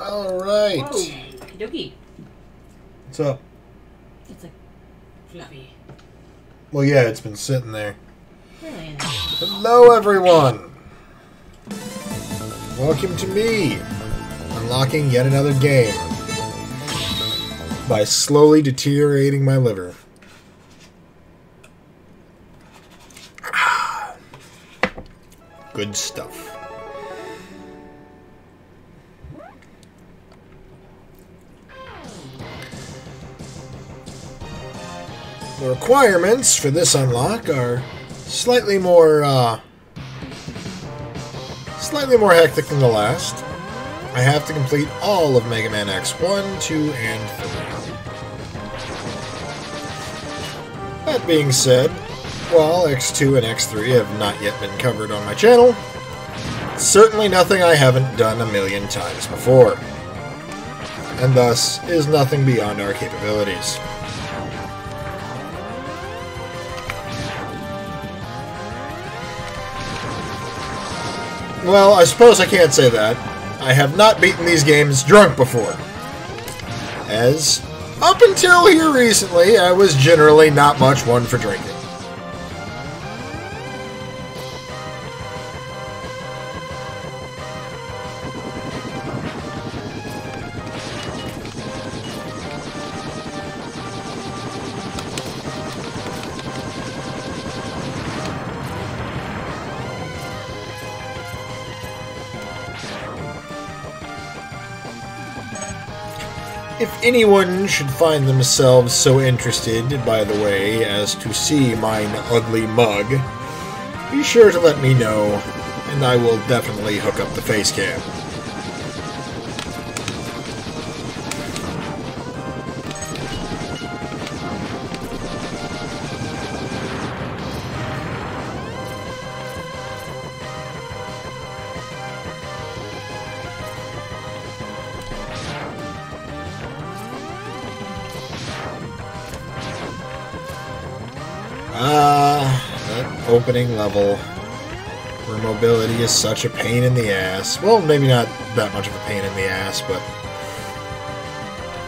Alright. Whoa, okie What's up? It's like fluffy. Well, yeah, it's been sitting there. Really? Hello, everyone. Welcome to me, unlocking yet another game by slowly deteriorating my liver. Good stuff. The requirements for this unlock are slightly more hectic than the last. I have to complete all of Megaman X 1, 2, and 3. That being said, while X2 and X3 have not yet been covered on my channel, it's certainly nothing I haven't done a million times before, and thus is nothing beyond our capabilities. Well, I suppose I can't say that. I have not beaten these games drunk before, as up until here recently, I was generally not much one for drinking. If anyone should find themselves so interested, by the way, as to see mine ugly mug, be sure to let me know, and I will definitely hook up the face cam. That opening level where mobility is such a pain in the ass. Well, maybe not that much of a pain in the ass, but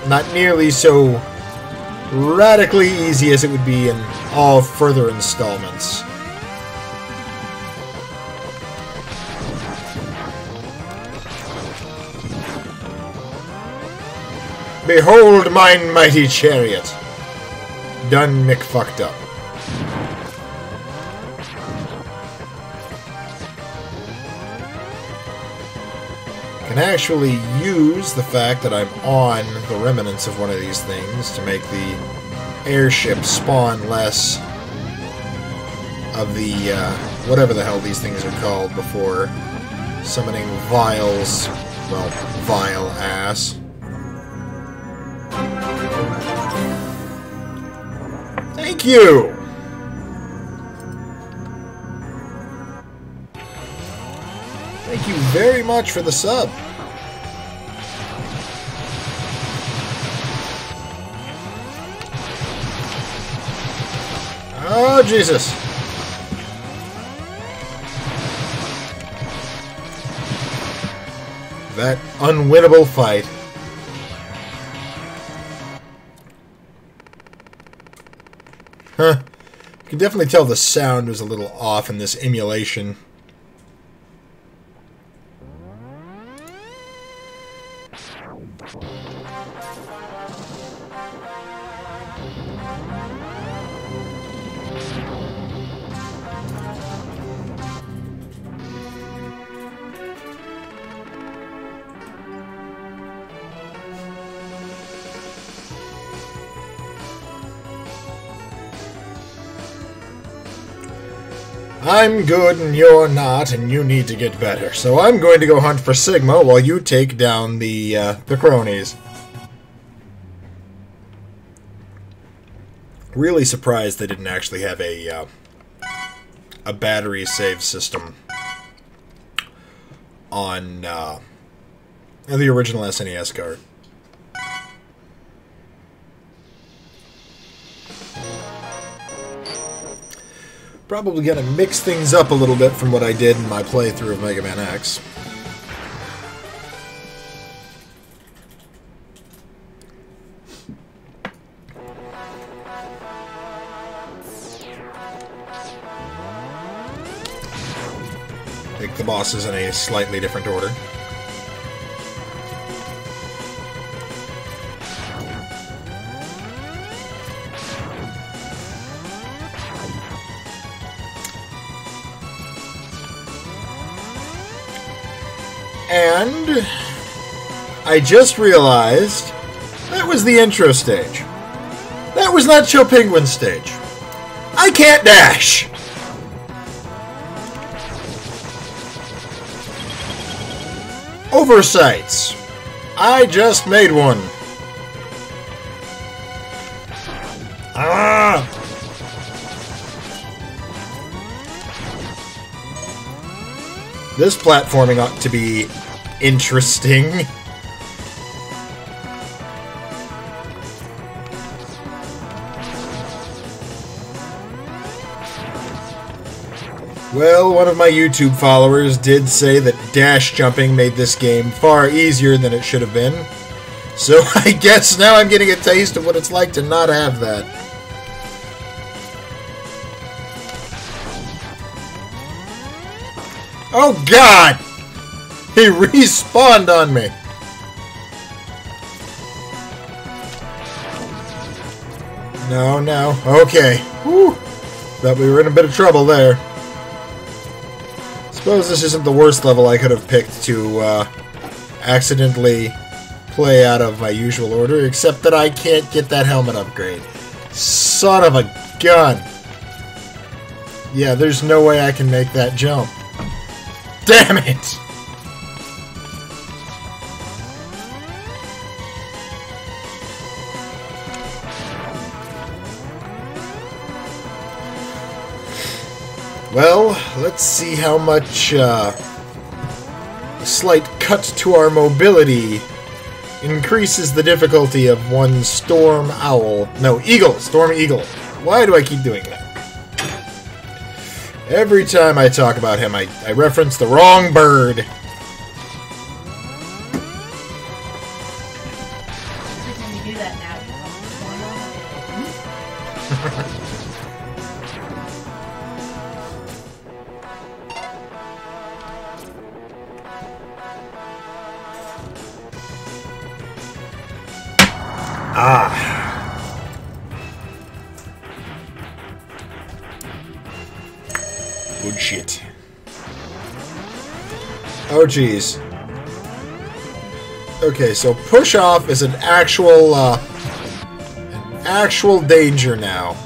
not nearly so radically easy as it would be in all further installments. Behold mine mighty chariot! Done McFucked up. Can actually use the fact that I'm on the remnants of one of these things to make the airship spawn less of the, whatever the hell these things are called before summoning Vile's, well, vile ass. Thank you! Thank you very much for the sub. Oh, Jesus. That unwinnable fight. Huh. You can definitely tell the sound was a little off in this emulation. I'm good and you're not, and you need to get better. So I'm going to go hunt for Sigma while you take down the cronies. Really surprised they didn't actually have a battery save system on the original SNES card. Probably gonna mix things up a little bit from what I did in my playthrough of Megaman X. Make the bosses in a slightly different order. And I just realized that was the intro stage. That was not Chill Penguin's stage. I can't dash! Oversights. I just made one. Ah! This platforming ought to be interesting. Well, one of my YouTube followers did say that dash jumping made this game far easier than it should have been. So I guess now I'm getting a taste of what it's like to not have that. Oh God! He respawned on me! No, no. Okay. Whew. Thought we were in a bit of trouble there. Suppose this isn't the worst level I could have picked to accidentally play out of my usual order, except that I can't get that helmet upgrade. Son of a gun! Yeah, there's no way I can make that jump. Damn it! Well, let's see how much a slight cut to our mobility increases the difficulty of one Storm Owl. No, Eagle! Storm Eagle. Why do I keep doing that? Every time I talk about him, I reference the wrong bird. Every time you do that now, Good shit. Oh, jeez. Okay, so push off is an actual danger now.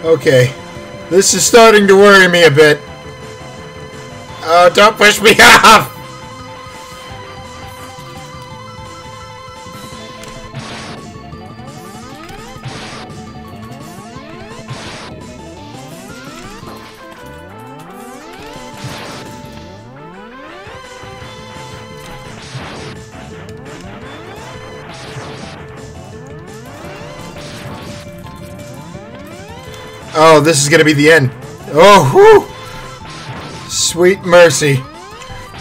Okay, this is starting to worry me a bit. Oh, don't push me off! Oh, this is gonna be the end. Oh, whew! Sweet mercy.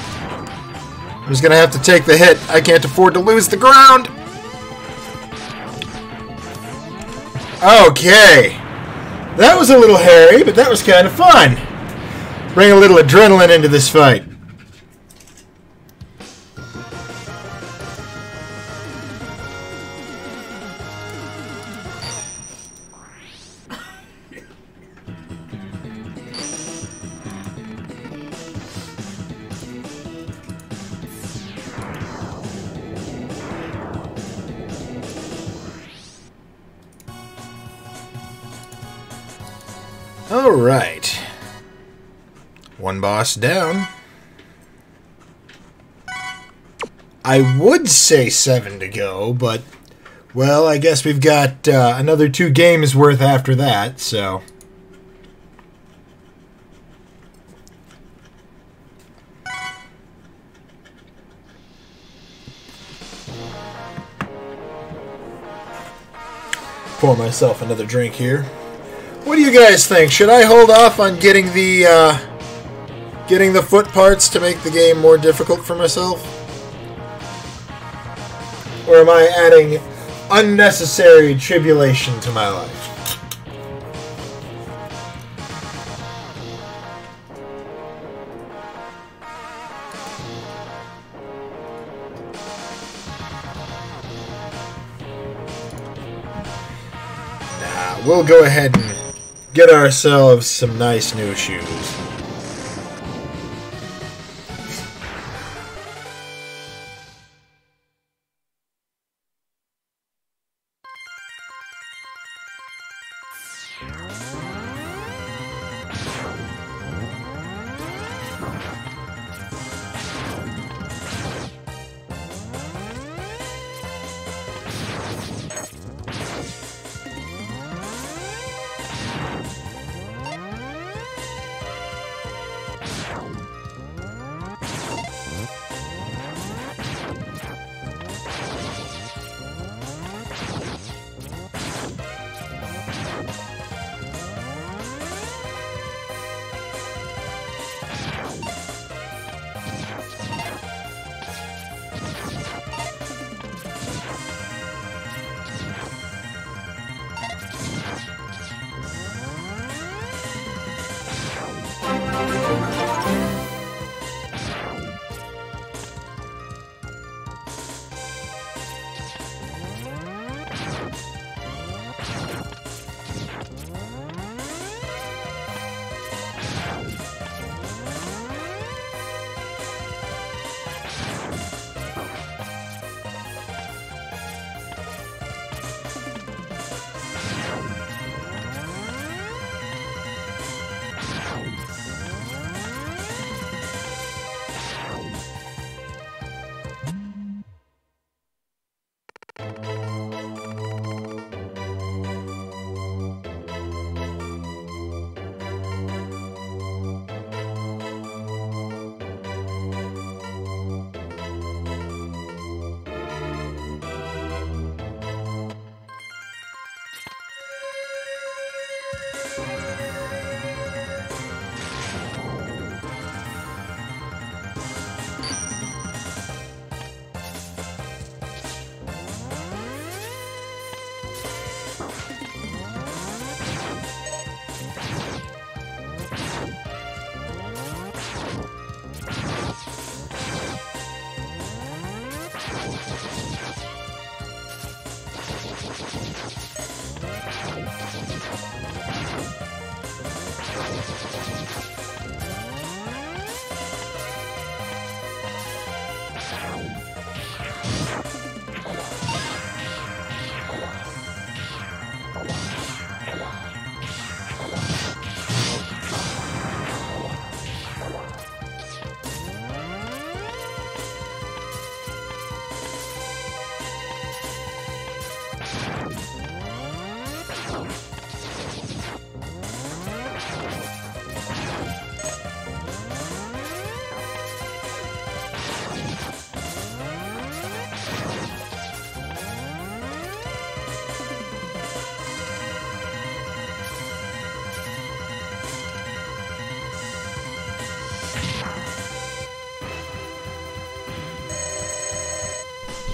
I'm just gonna have to take the hit. I can't afford to lose the ground. Okay. That was a little hairy, but that was kind of fun. Bring a little adrenaline into this fight. Alright. One boss down. I would say 7 to go, but, well, I guess we've got another 2 games worth after that, so. pour myself another drink here. What do you guys think? Should I hold off on getting the foot parts to make the game more difficult for myself? Or am I adding unnecessary tribulation to my life? Nah, we'll go ahead and get ourselves some nice new shoes.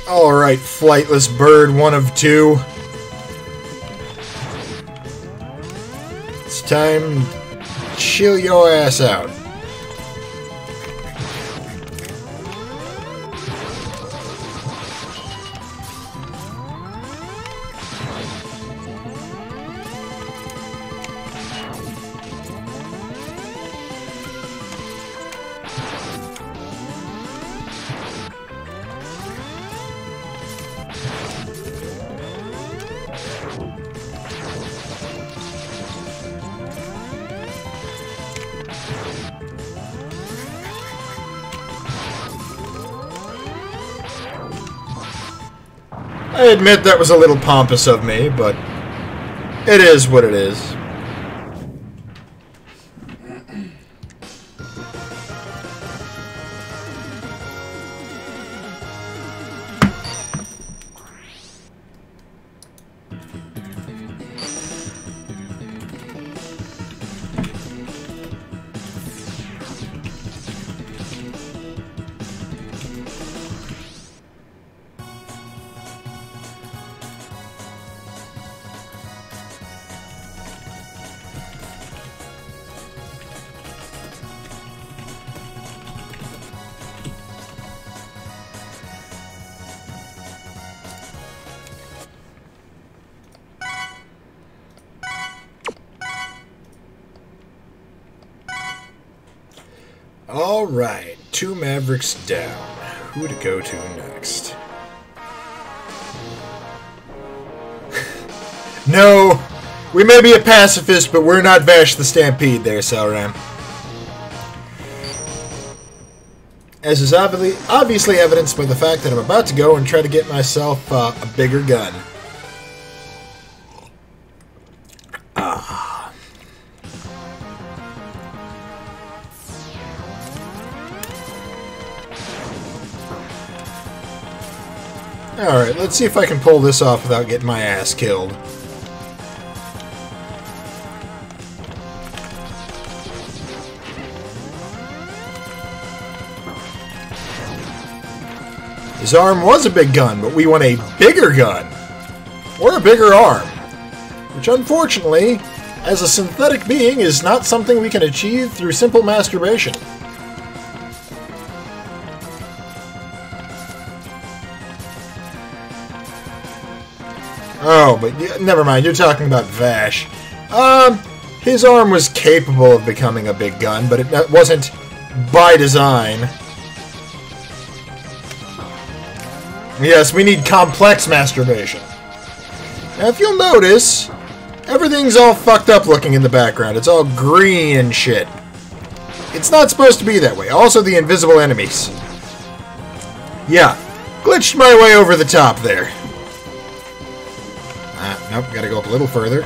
Alright, flightless bird, one of two. It's time to chill your ass out. I admit that was a little pompous of me, but it is what it is. Alright, 2 Mavericks down. Who to go to next? No! We may be a pacifist, but we're not Vash the Stampede there, Selram. As is obviously evidenced by the fact that I'm about to go and try to get myself a bigger gun. Alright, let's see if I can pull this off without getting my ass killed. His arm was a big gun, but we want a bigger gun. Or a bigger arm. Which, unfortunately, as a synthetic being, is not something we can achieve through simple masturbation. Oh, but never mind, you're talking about Vash. His arm was capable of becoming a big gun, but it wasn't by design. Yes, we need complex masturbation. Now, if you'll notice, everything's all fucked up looking in the background. It's all green and shit. It's not supposed to be that way. Also, the invisible enemies. Yeah, glitched my way over the top there. Nope, gotta go up a little further.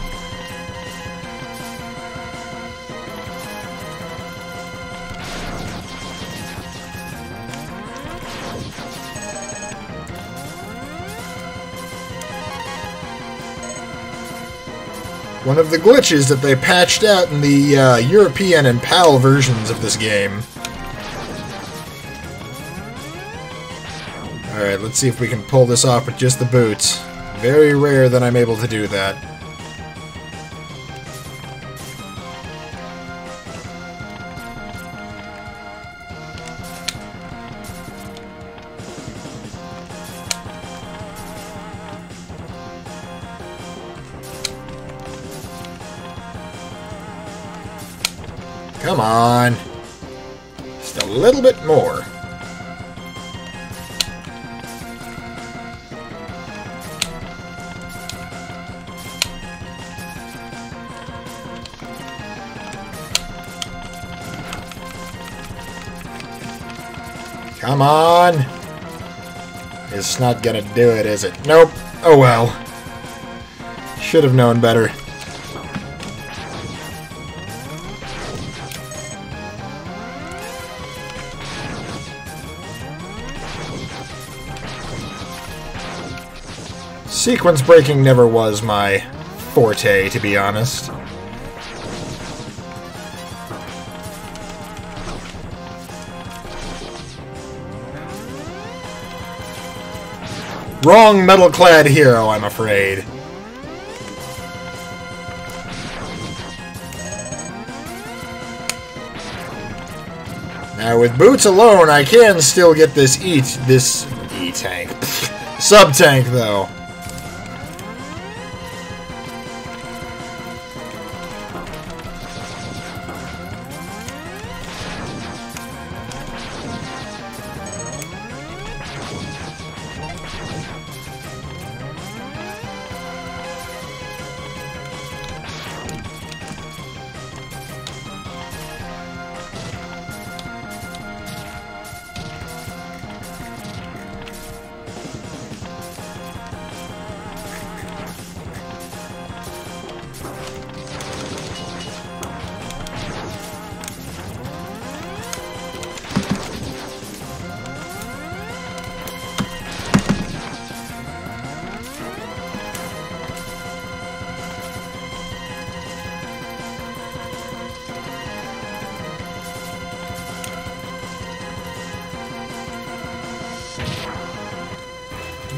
One of the glitches that they patched out in the European and PAL versions of this game. Alright, let's see if we can pull this off with just the boots. Very rare that I'm able to do that. Come on. Just a little bit more. Come on! It's not gonna do it, is it? Nope. Oh well. Should have known better. Sequence breaking never was my forte, to be honest. Wrong metal-clad hero, I'm afraid. Now, with boots alone, I can still get this E-tank. Sub-tank, though.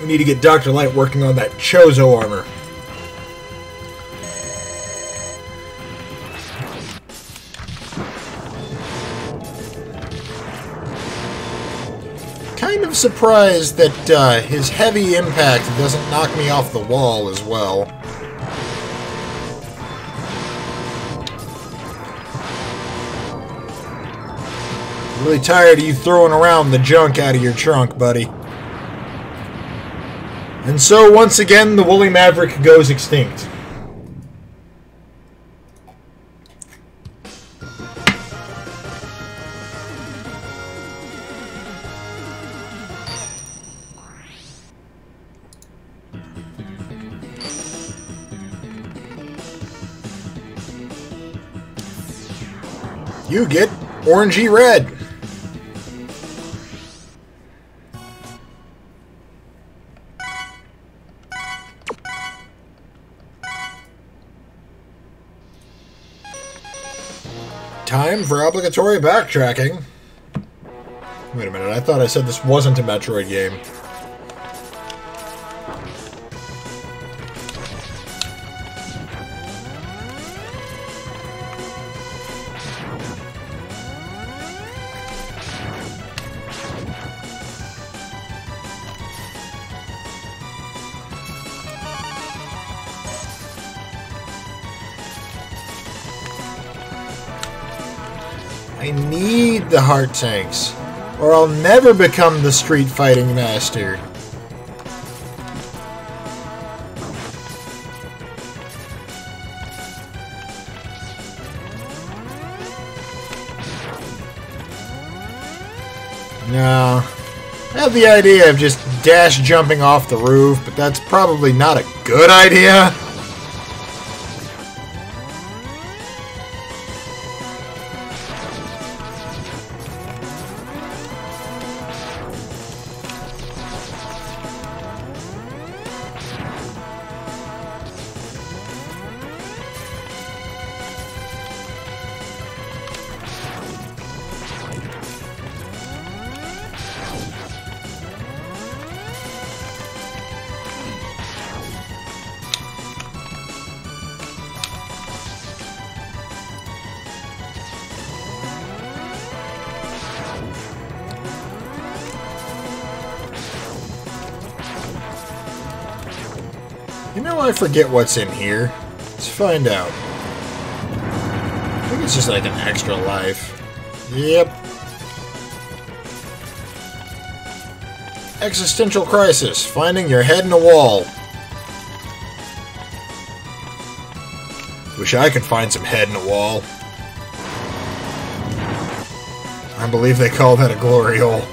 We need to get Dr. Light working on that Chozo armor. Kind of surprised that his heavy impact doesn't knock me off the wall as well. Really tired of you throwing around the junk out of your trunk, buddy. And so, once again, the woolly maverick goes extinct. You get orangey red. Time for obligatory backtracking. Wait a minute, I thought I said this wasn't a Metroid game. I need the heart tanks, or I'll never become the street fighting master. No. I have the idea of just dash jumping off the roof, but that's probably not a good idea. You know, I forget what's in here. Let's find out. I think it's just like an extra life. Yep. Existential crisis. Finding your head in a wall. Wish I could find some head in a wall. I believe they call that a glory hole.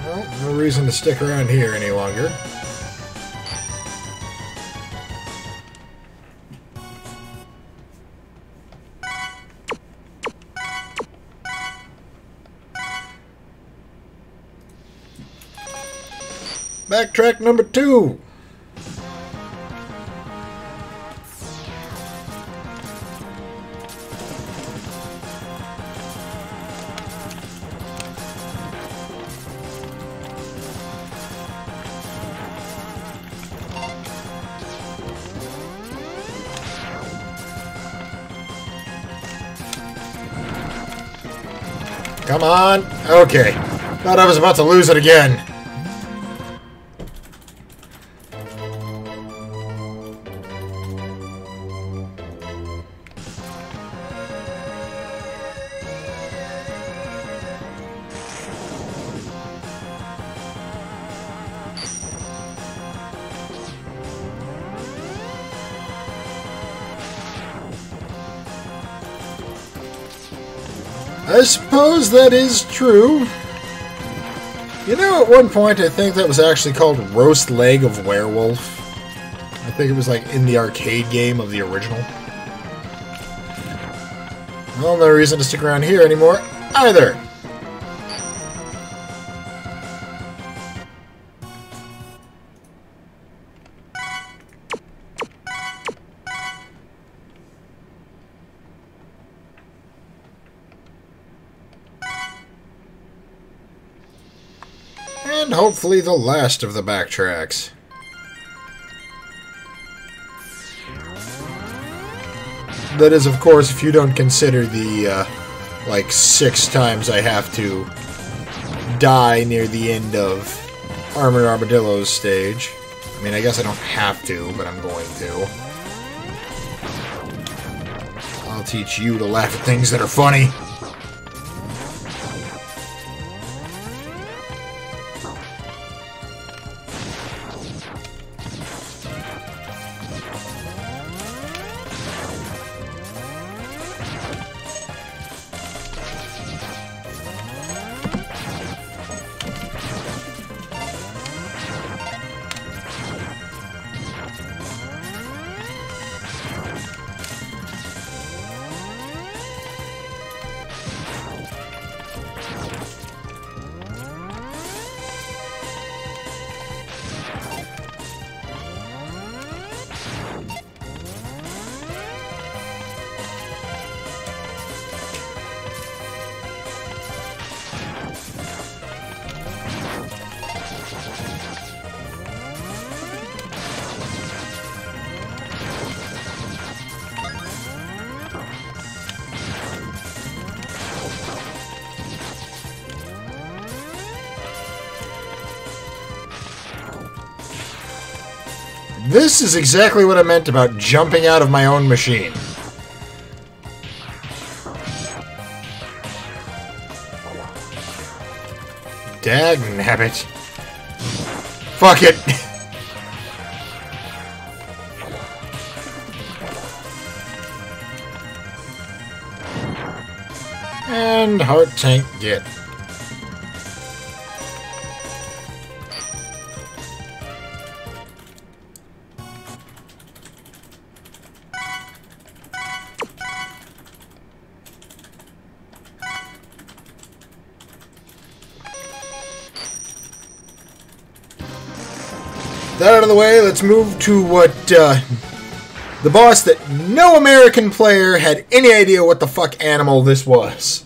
Well, no reason to stick around here any longer. Backtrack number 2. Come on. Okay. Thought I was about to lose it again. I suppose that is true. You know, at one point I think that was actually called Roast Leg of Werewolf. I think it was like in the arcade game of the original. Well, no reason to stick around here anymore either. And hopefully the last of the backtracks. That is, of course, if you don't consider the, like, 6 times I have to die near the end of Armored Armadillo's stage. I mean, I guess I don't have to, but I'm going to. I'll teach you to laugh at things that are funny. This is exactly what I meant about jumping out of my own machine. Dagnabbit. Fuck it! And heart tank get. That out of the way, let's move to what, the boss that no American player had any idea what the fuck animal this was.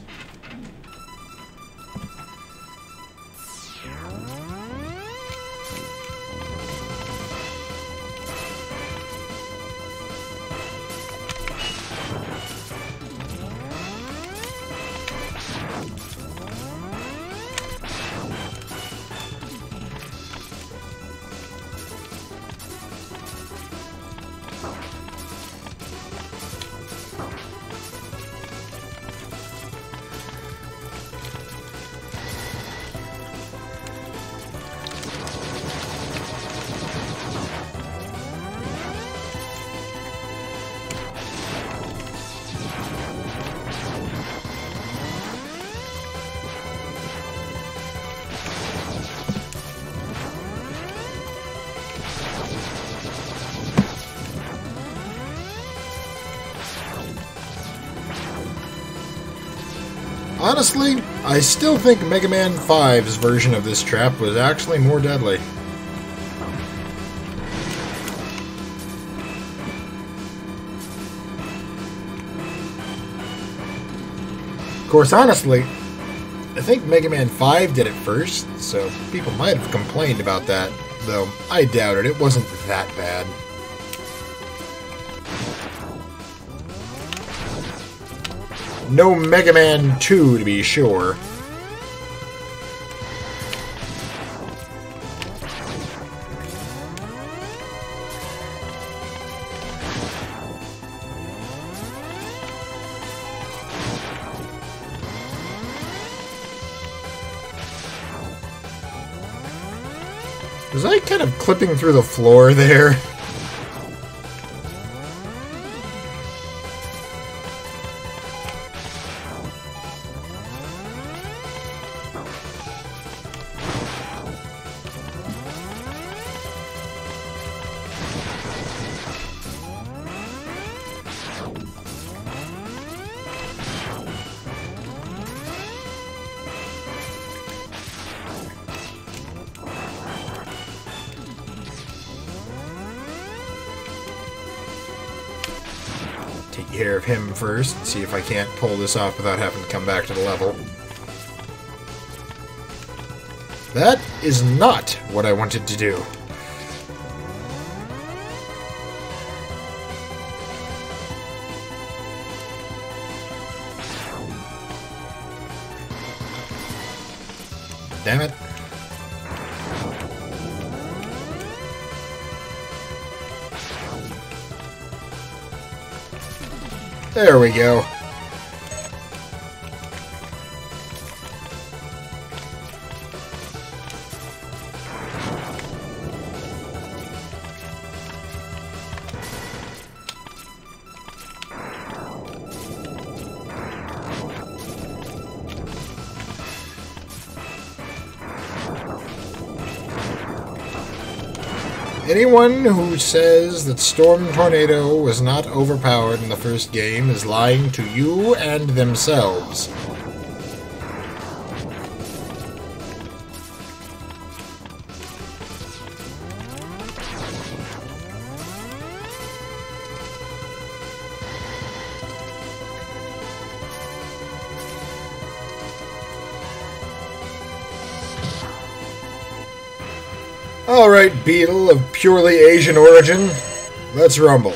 Honestly, I still think Megaman 5's version of this trap was actually more deadly. Of course, honestly, I think Megaman 5 did it first, so people might have complained about that, though I doubt it. It wasn't that bad. No Mega Man 2, to be sure. Was I kind of clipping through the floor there? Take care of him first, and see if I can't pull this off without having to come back to the level. That is not what I wanted to do. damn it. There we go. Anyone who says that Storm Tornado was not overpowered in the first game is lying to you and themselves. Alright, beetle of purely Asian origin, let's rumble.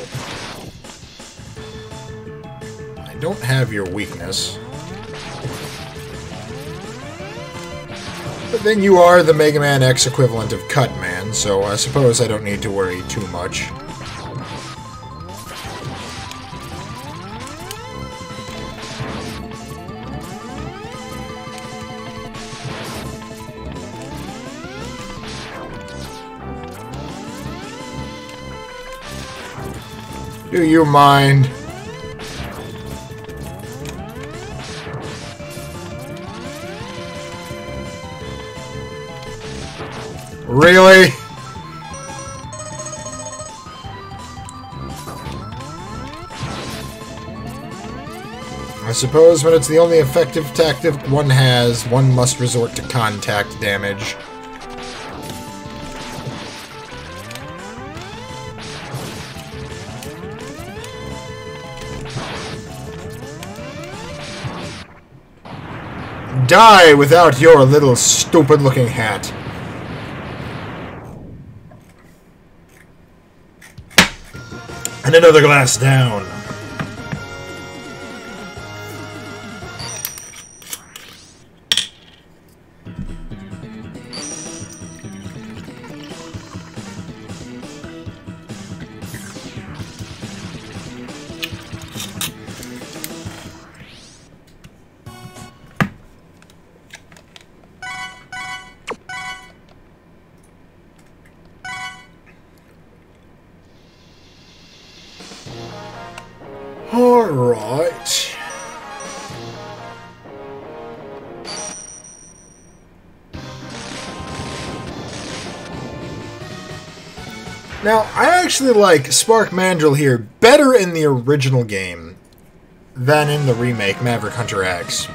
I don't have your weakness. But then you are the Megaman X equivalent of Cutman, so I suppose I don't need to worry too much. Do you mind? Really? I suppose when it's the only effective tactic one has, one must resort to contact damage. Die without your little stupid-looking hat. And another glass down. Alright. Now, I actually like Spark Mandrill here better in the original game than in the remake, Maverick Hunter X.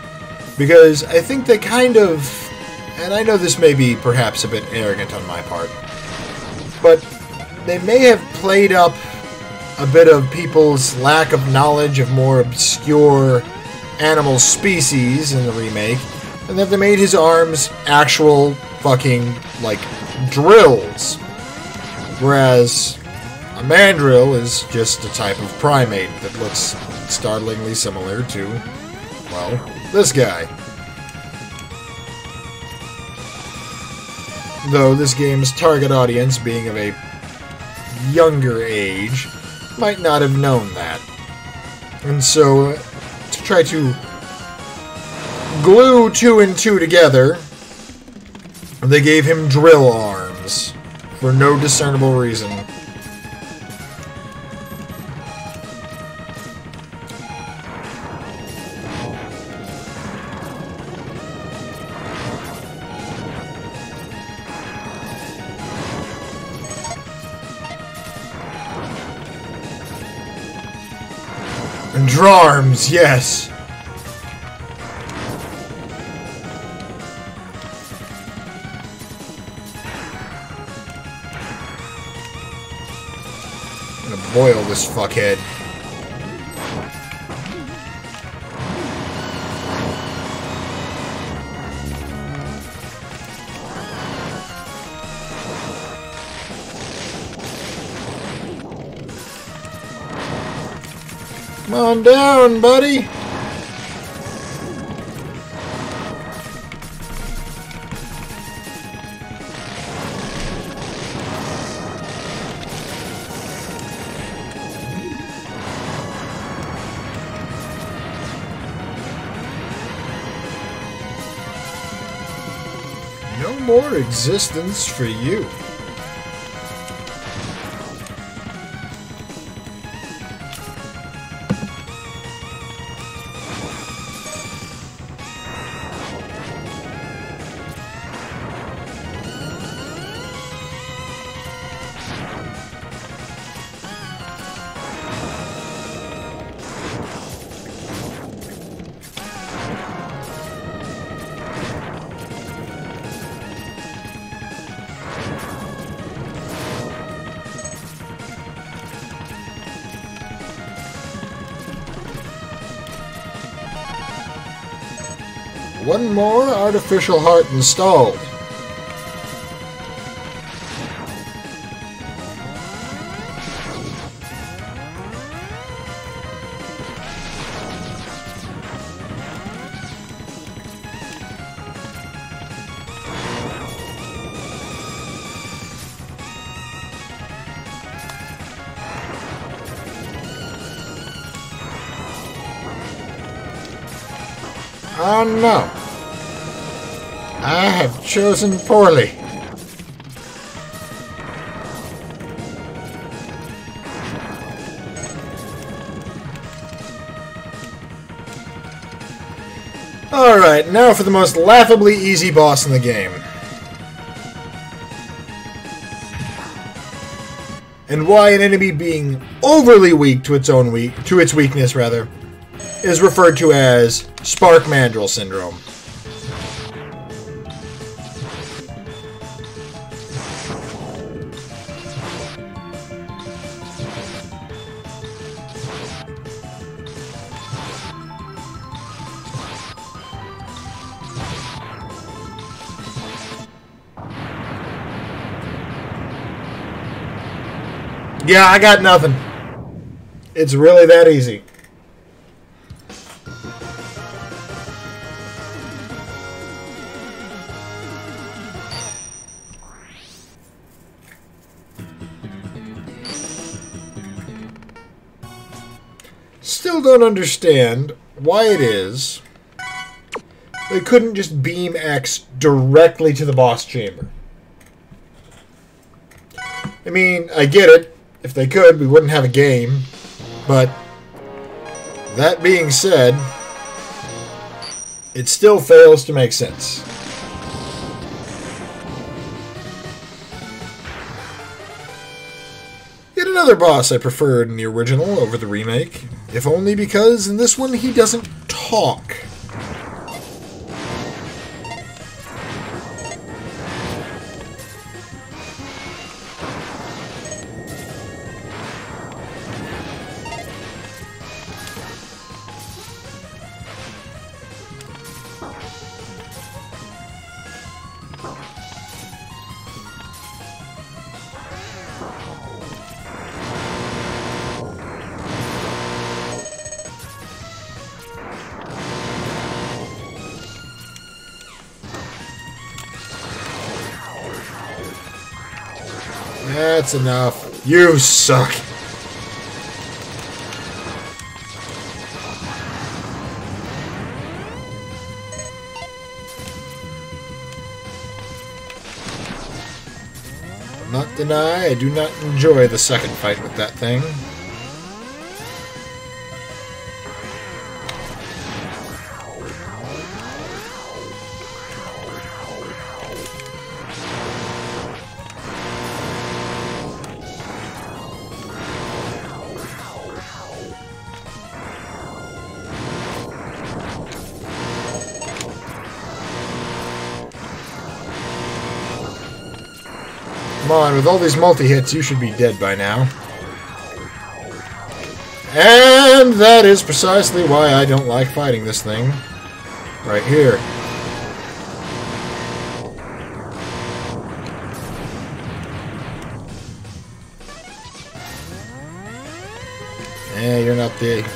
Because I think they kind of, and I know this may be perhaps a bit arrogant on my part, but they may have played up a bit of people's lack of knowledge of more obscure animal species in the remake, and that they made his arms actual fucking, like, drills. Whereas a mandrill is just a type of primate that looks startlingly similar to, well, this guy. Though this game's target audience, being of a younger age, might not have known that. And so, to try to glue 2 and 2 together, they gave him drill arms, for no discernible reason. And Drarms, yes! I'm gonna boil this fuckhead. Come on down, buddy! No more existence for you. One more artificial heart installed. Oh no. I have chosen poorly. Alright, now for the most laughably easy boss in the game. And why an enemy being overly weak to its weakness rather, is referred to as Spark Mandrill Syndrome. Yeah, I got nothing. It's really that easy. Still don't understand why it is they couldn't just beam X directly to the boss chamber. I mean, I get it. If they could, we wouldn't have a game. But that being said, it still fails to make sense. Yet another boss I preferred in the original over the remake, if only because in this one he doesn't talk. That's enough. You suck. I'll not deny I do not enjoy the second fight with that thing. Come on, with all these multi-hits, you should be dead by now. And that is precisely why I don't like fighting this thing. Right here.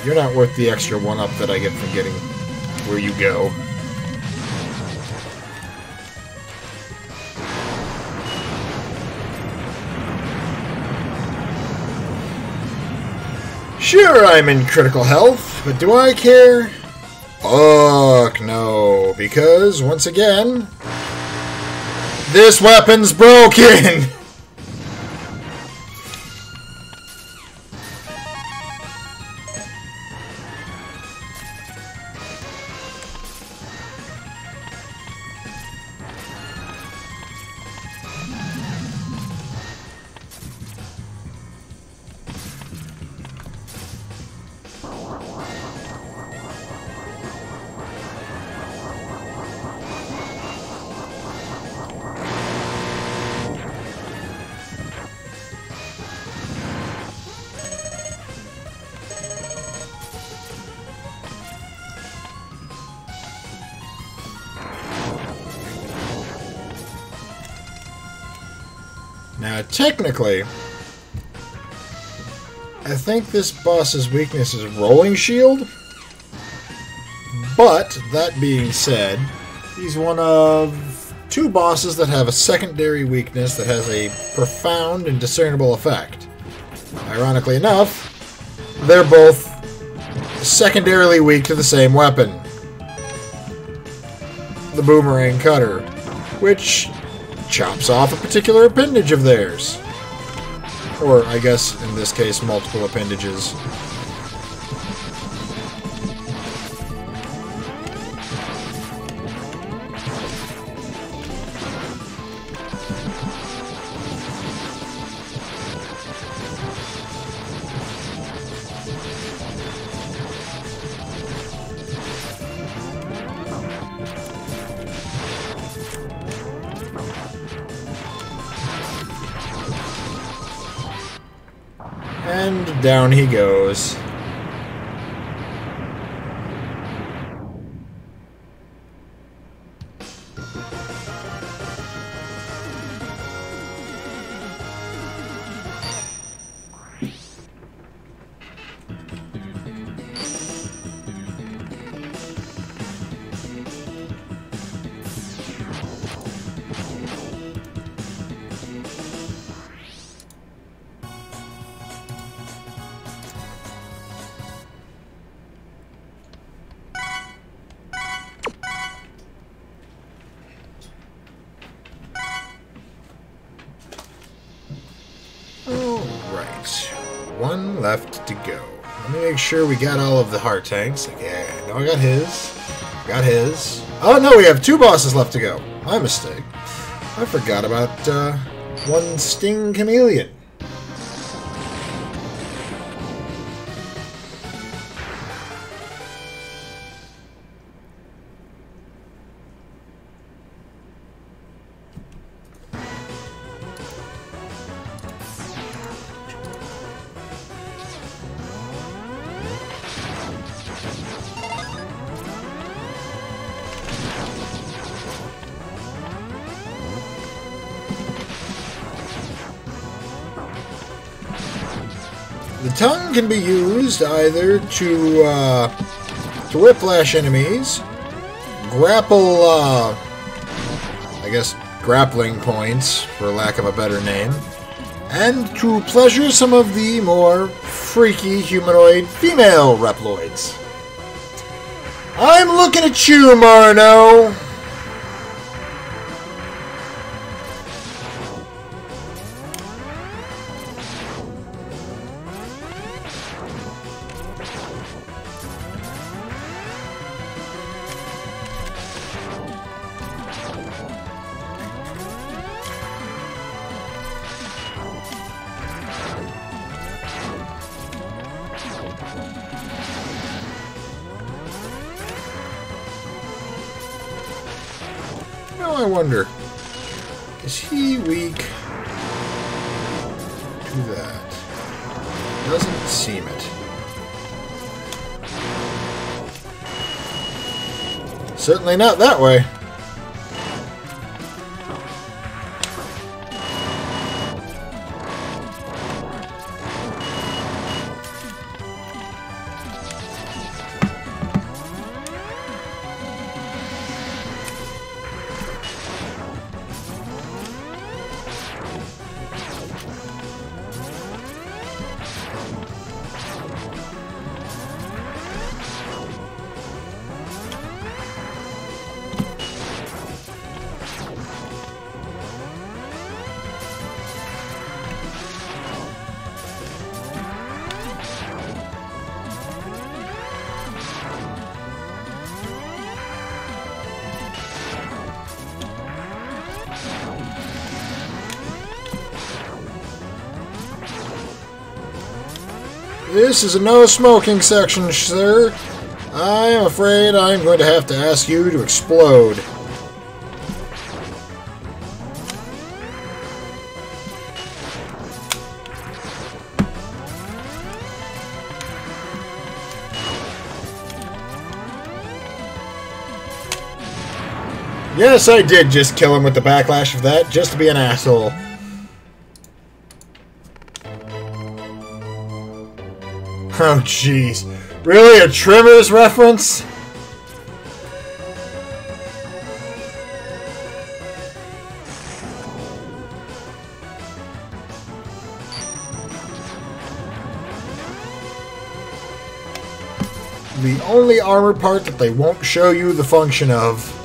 You're not worth the extra one-up that I get from getting where you go. Sure, I'm in critical health, but do I care? Fuck no, because, once again, This weapon's broken! Now, technically, I think this boss's weakness is Rolling Shield. But, that being said, he's one of two bosses that have a secondary weakness that has a profound and discernible effect. Ironically enough, they're both secondarily weak to the same weapon. The Boomerang Cutter, which chops off a particular appendage of theirs. Or, I guess, in this case, multiple appendages. And down he goes. One left to go. Let me make sure we got all of the heart tanks. Yeah, no, I got his. Got his. Oh no, we have two bosses left to go. My mistake. I forgot about one Sting Chameleon. The tongue can be used either to whiplash enemies, grapple, I guess, grappling points, for lack of a better name, and to pleasure some of the more freaky humanoid female Reploids. I'm looking at you, Marno! Now I wonder, is he weak to that? Doesn't seem it. Certainly not that way. This is a no smoking section, sir. I am afraid I'm going to have to ask you to explode. Yes, I did just kill him with the backlash of that, just to be an asshole. Oh, jeez. Really? A Tremors reference? The only armor part that they won't show you the function of.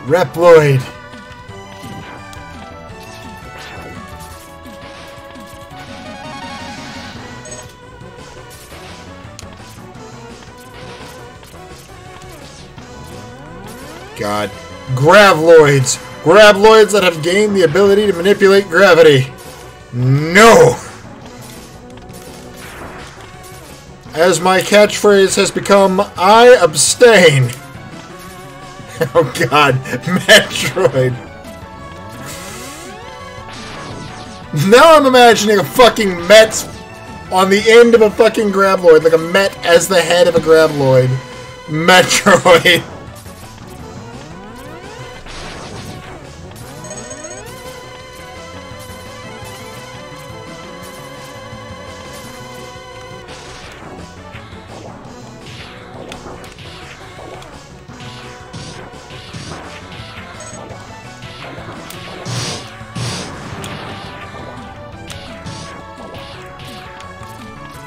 Reploid. God. Gravloids. Gravloids that have gained the ability to manipulate gravity. No! As my catchphrase has become, I abstain. Oh god, Metroid. Now I'm imagining a fucking Met on the end of a fucking Gravloid, like a Met as the head of a Gravloid. Metroid.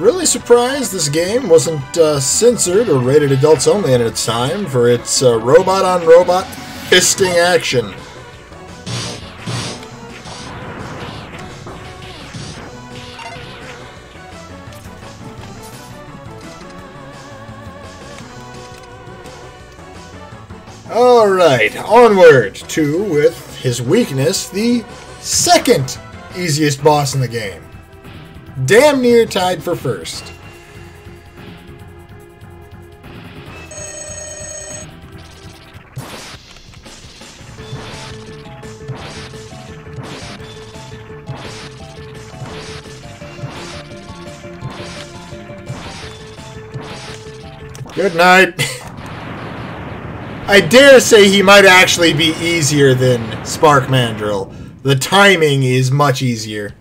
Really surprised this game wasn't censored or rated adults only at its time for its robot-on-robot fisting action. Alright, onward to, with his weakness, the second easiest boss in the game. Damn near tied for first. Good night. I dare say he might actually be easier than Spark Mandrill. The timing is much easier.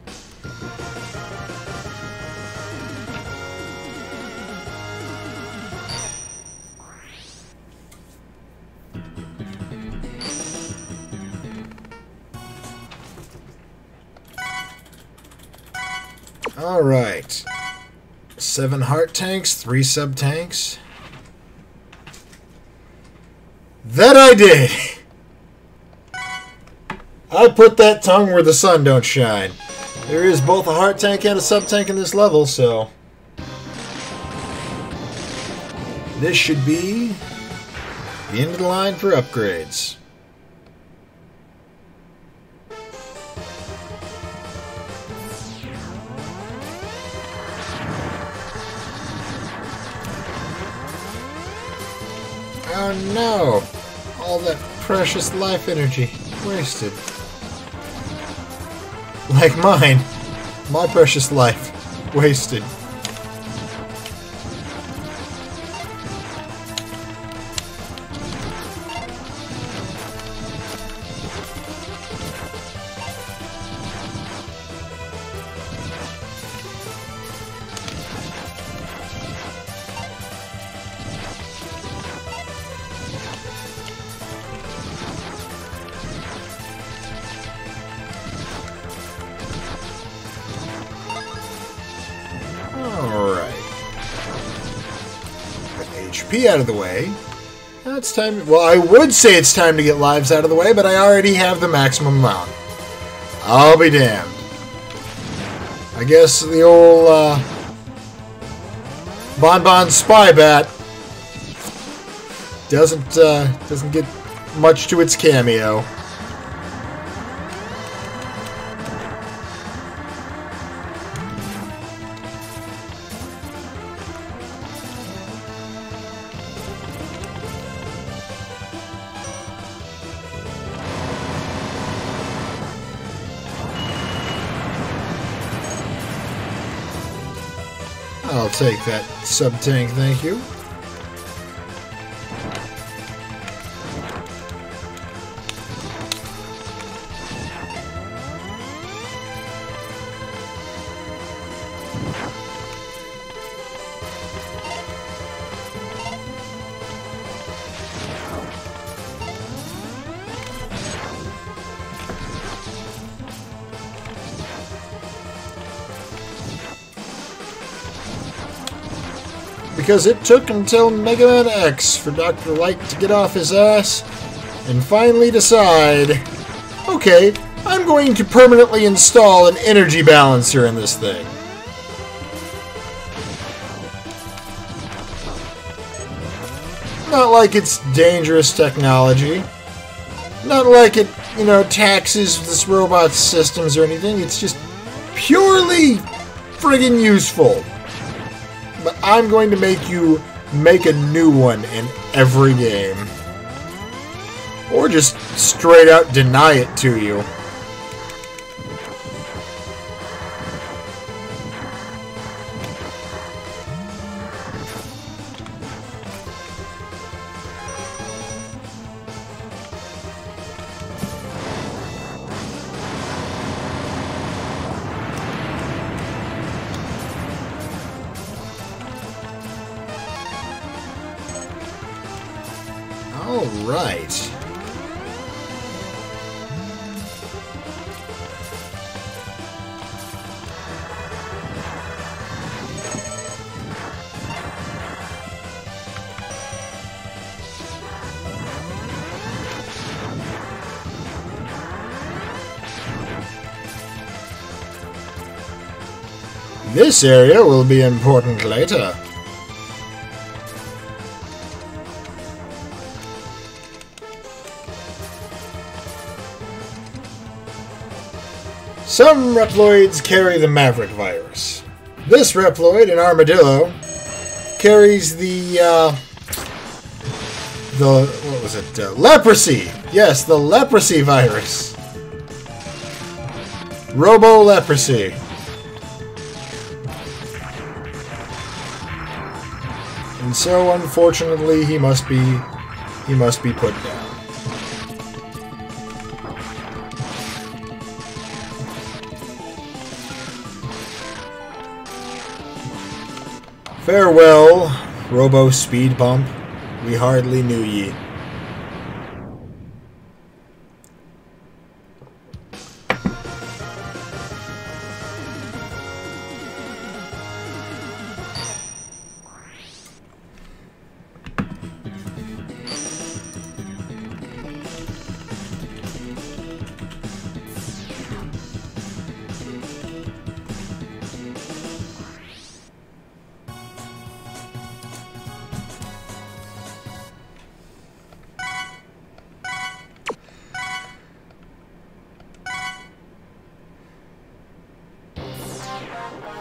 Alright. 7 heart tanks, 3 sub tanks. That I did! I put that tongue where the sun don't shine. There is both a heart tank and a sub tank in this level, so this should be the end of the line for upgrades. Oh no! All that precious life energy wasted. Like mine. My precious life wasted. HP out of the way. Now it's time. Well, I would say it's time to get lives out of the way, but I already have the maximum amount. I'll be damned. I guess the old Bon Bon Spy Bat doesn't get much to its cameo. I'll take that sub-tank, thank you. Because it took until Megaman X for Dr. Light to get off his ass and finally decide, okay, I'm going to permanently install an energy balancer in this thing. Not like it's dangerous technology. Not like it, you know, taxes this robot's systems or anything. It's just purely friggin' useful. But I'm going to make you make a new one in every game. Or just straight out deny it to you. All right. This area will be important later. Some Reploids carry the Maverick virus. This Reploid, an armadillo, carries the what was it? Leprosy! Yes, the leprosy virus. Robo-leprosy. And so, unfortunately, he must be put down. Farewell, Robo Speed Bump. We hardly knew ye.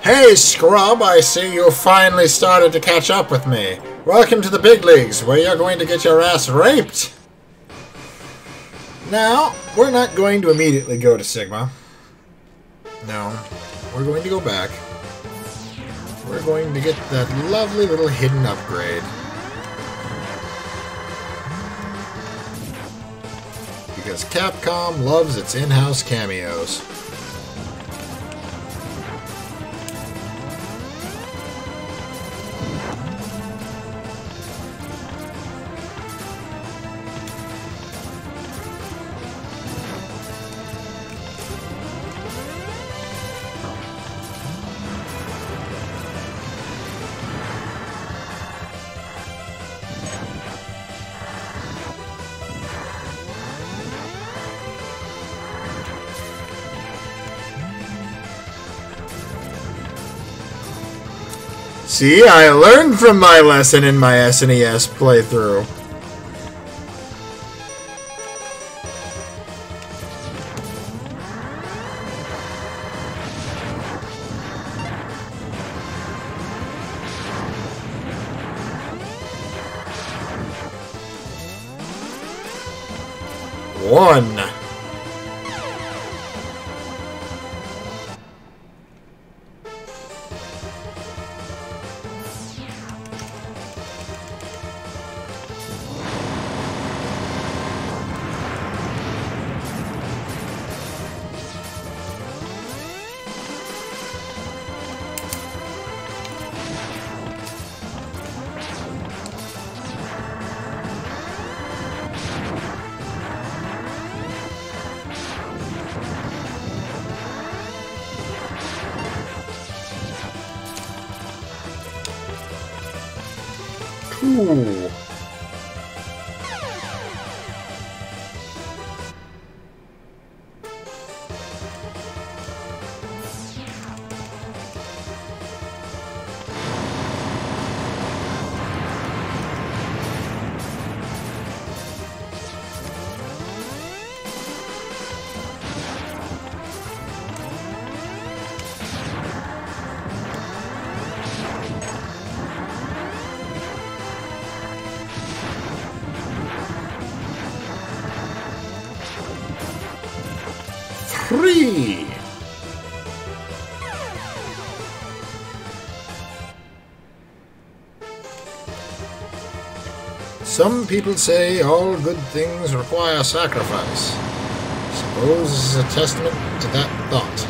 Hey, scrub, I see you finally started to catch up with me. Welcome to the big leagues, where you're going to get your ass raped. Now, we're not going to immediately go to Sigma. No, we're going to go back. We're going to get that lovely little hidden upgrade. Because Capcom loves its in-house cameos. See, I learned from my lesson in my SNES playthrough. 1. Ooh. Three. Some people say all good things require sacrifice. Suppose this is a testament to that thought.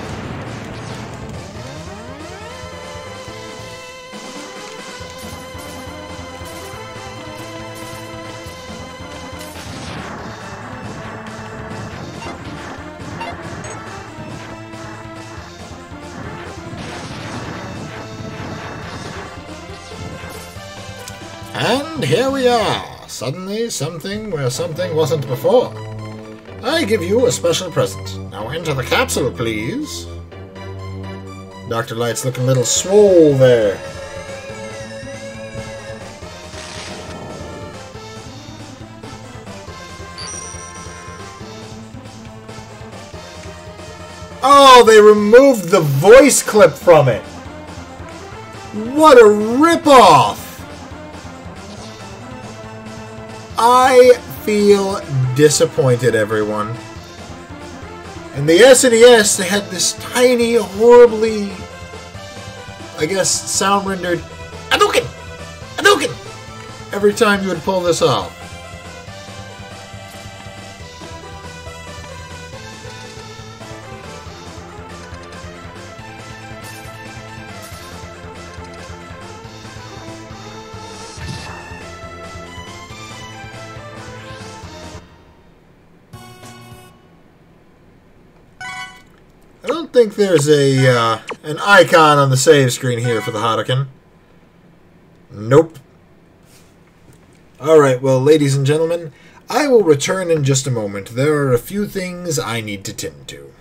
And here we are, suddenly something where something wasn't before. I give you a special present. Now enter the capsule, please. Dr. Light's looking a little swole there. Oh, they removed the voice clip from it. What a ripoff! I feel disappointed, everyone. In the SNES, they had this tiny, horribly, I guess, sound rendered Hadouken! Hadouken! Every time you would pull this off. I don't think there's an icon on the save screen here for the Hadouken. Nope. Alright, well, ladies and gentlemen, I will return in just a moment. There are a few things I need to tend to.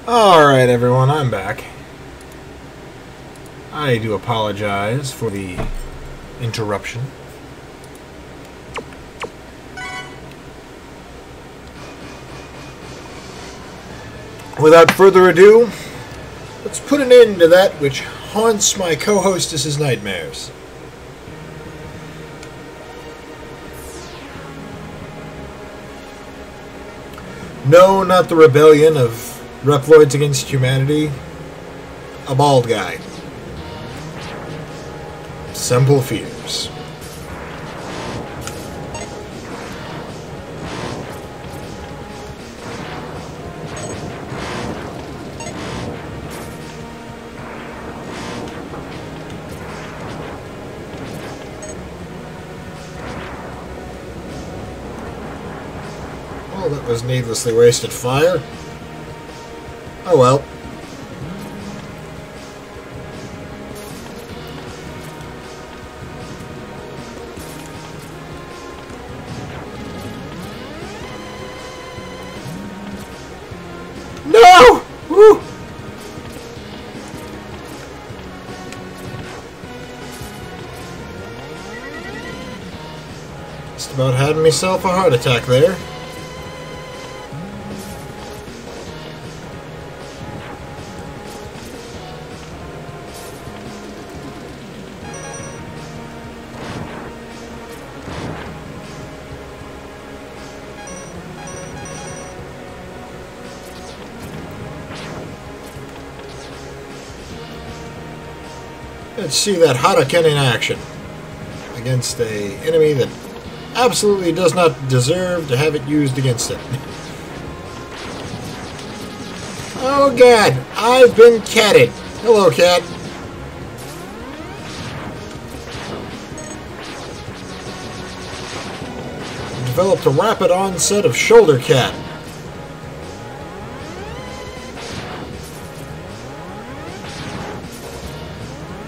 Alright everyone, I'm back. I do apologize for the interruption. Without further ado, let's put an end to that which haunts my co-hostess's nightmares. No, not the rebellion of Reploids against humanity. A bald guy. Simple fears. Oh, that was needlessly wasted fire. Oh well. No! Woo! Just about had myself a heart attack there. Let's see that Hadouken in action against an enemy that absolutely does not deserve to have it used against it. Oh god, I've been catted. Hello, cat. Developed a rapid onset of shoulder cat.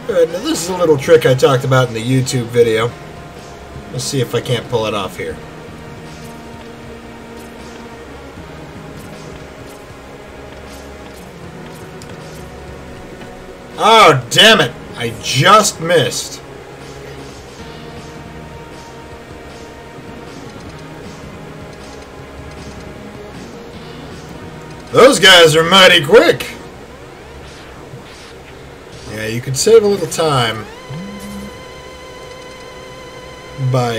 Alright, now this is a little trick I talked about in the YouTube video. Let's see if I can't pull it off here. Oh, damn it! I just missed. Those guys are mighty quick! Yeah, you could save a little time by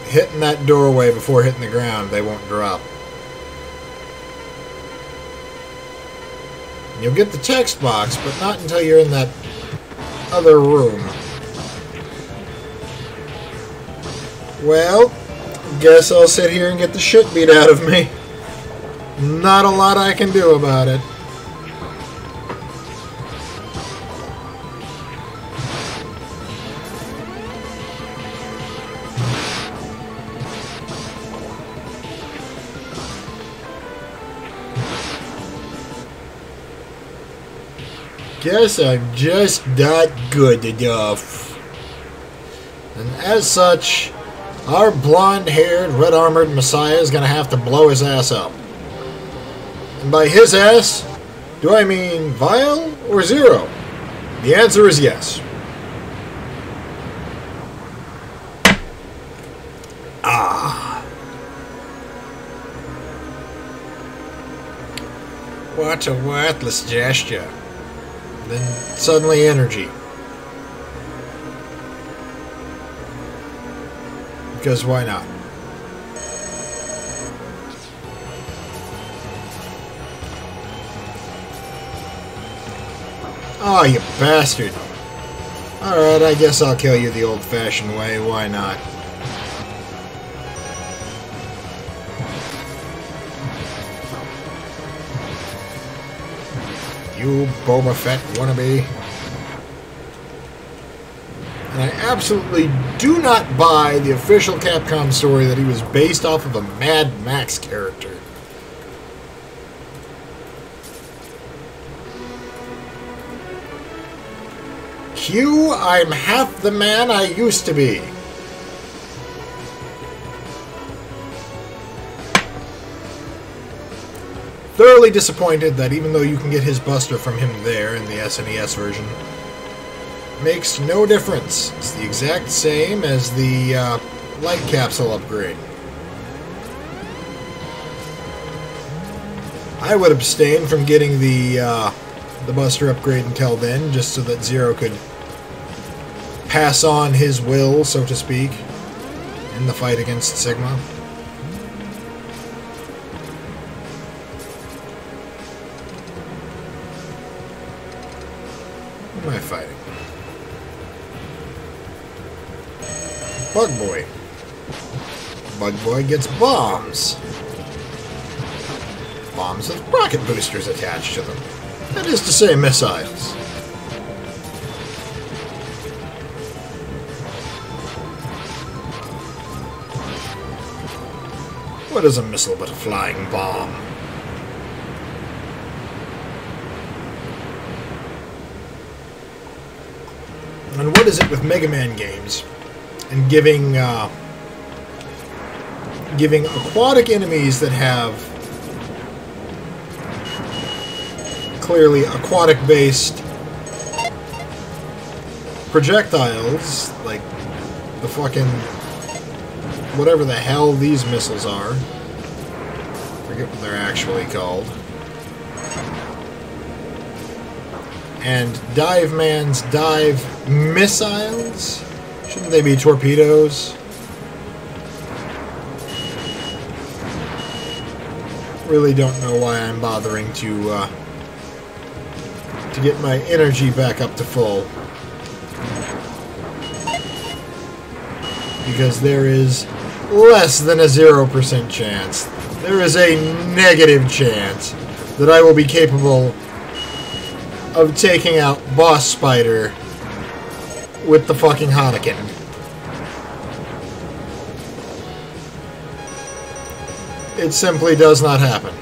hitting that doorway before hitting the ground. They won't drop. You'll get the text box, but not until you're in that other room. Well, guess I'll sit here and get the shit beat out of me. Not a lot I can do about it. Guess I'm just not good enough. And as such, our blonde-haired, red-armored messiah is going to have to blow his ass up. And by his ass, do I mean Vile or Zero? The answer is yes. Ah. What a worthless gesture. Then suddenly energy. Because why not? Oh, you bastard. Alright, I guess I'll kill you the old-fashioned way. Why not? You Boba Fett wannabe. And I absolutely do not buy the official Capcom story that he was based off of a Mad Max character. Q, I'm half the man I used to be. thoroughly disappointed that even though you can get his Buster from him there in the SNES version, makes no difference. It's the exact same as the light capsule upgrade. I would abstain from getting the Buster upgrade until then, just so that Zero could pass on his will, so to speak, in the fight against Sigma. Who am I fighting? Bug Boy. Bug Boy gets bombs. Bombs with rocket boosters attached to them. That is to say, missiles. What is a missile but a flying bomb? And what is it with Mega Man games and giving aquatic enemies that have clearly aquatic-based projectiles, like the fucking whatever the hell these missiles are. Forget what they're actually called. And Dive Man's dive missiles? Shouldn't they be torpedoes? Really don't know why I'm bothering to get my energy back up to full. Because there is less than a 0% chance. There is a negative chance that I will be capable of taking out Boss Spider with the fucking Hanukkah. It simply does not happen.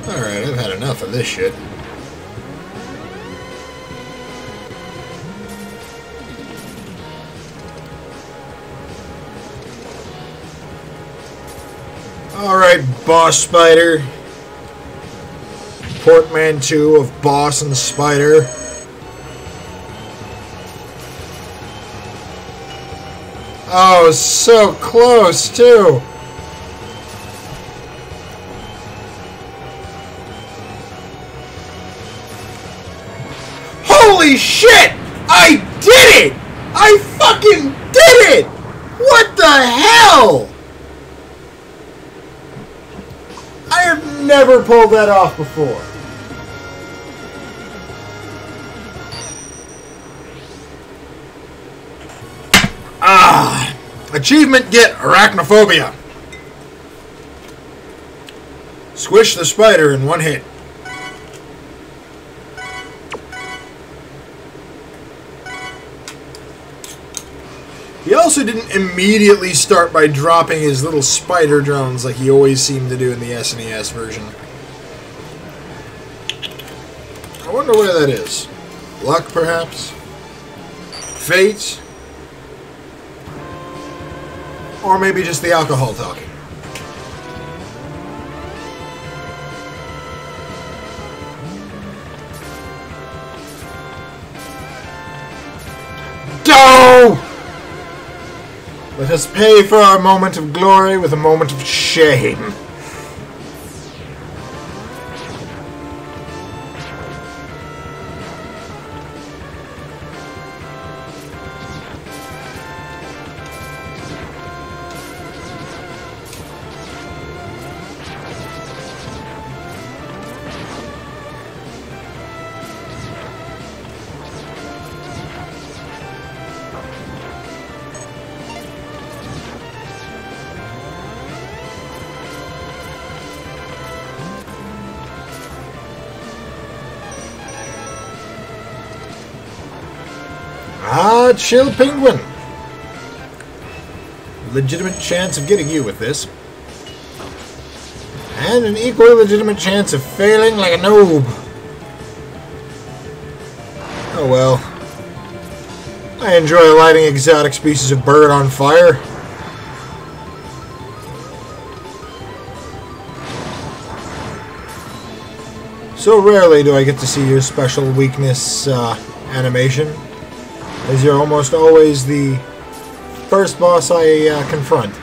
Alright, I've had enough of this shit. Alright, Boss Spider. Portmanteau of Boss and Spider. Oh, so close, too! Holy shit! I did it! I fucking did it! What the hell? I have never pulled that off before. Ah! Achievement get arachnophobia. Squish the spider in one hit. He also didn't immediately start by dropping his little spider drones like he always seemed to do in the SNES version. I wonder where that is. Luck, perhaps? Fate? Or maybe just the alcohol talking. Go! Let us pay for our moment of glory with a moment of shame. Ah, chill penguin. Legitimate chance of getting you with this. And an equally legitimate chance of failing like a noob. Oh well. I enjoy lighting exotic species of bird on fire. So rarely do I get to see your special weakness animation, as you're almost always the first boss I confront.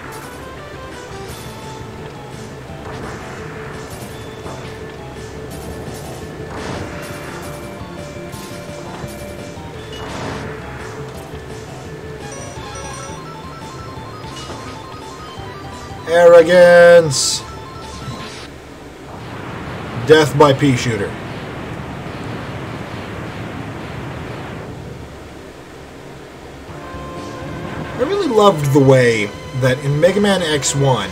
Arrogance! Death by pea shooter. I really loved the way that in Megaman X1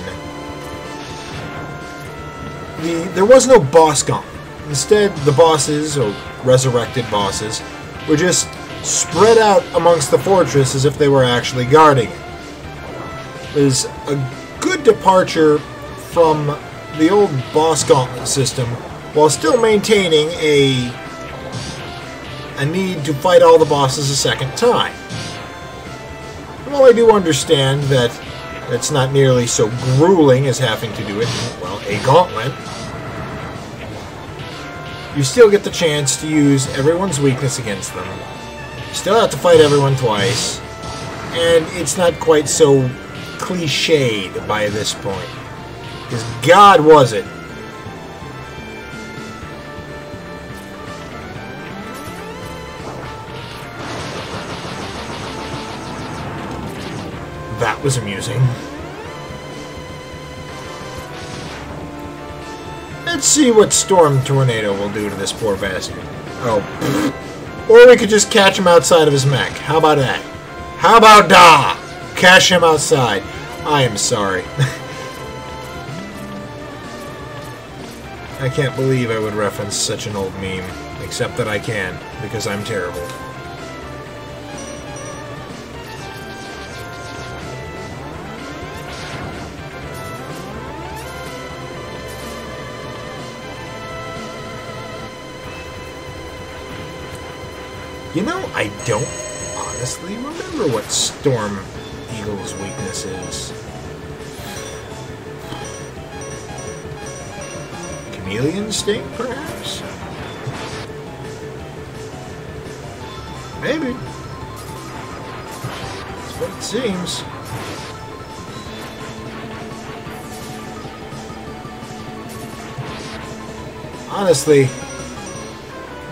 there was no boss gauntlet. Instead, the bosses, or resurrected bosses, were just spread out amongst the fortress as if they were actually guarding it. It was a good departure from the old boss gauntlet system, while still maintaining a need to fight all the bosses a second time. While I do understand that it's not nearly so grueling as having to do it in, well, a gauntlet, you still get the chance to use everyone's weakness against them. You still have to fight everyone twice, and it's not quite so cliched by this point. Because God was it. That was amusing. Let's see what Storm Tornado will do to this poor bastard. Oh. Or we could just catch him outside of his mech. How about that? How about da? Catch him outside. I am sorry. I can't believe I would reference such an old meme, except that I can, because I'm terrible. You know, I don't honestly remember what Storm Eagle's weakness is. Chameleon Sting, perhaps? Maybe. That's what it seems. Honestly,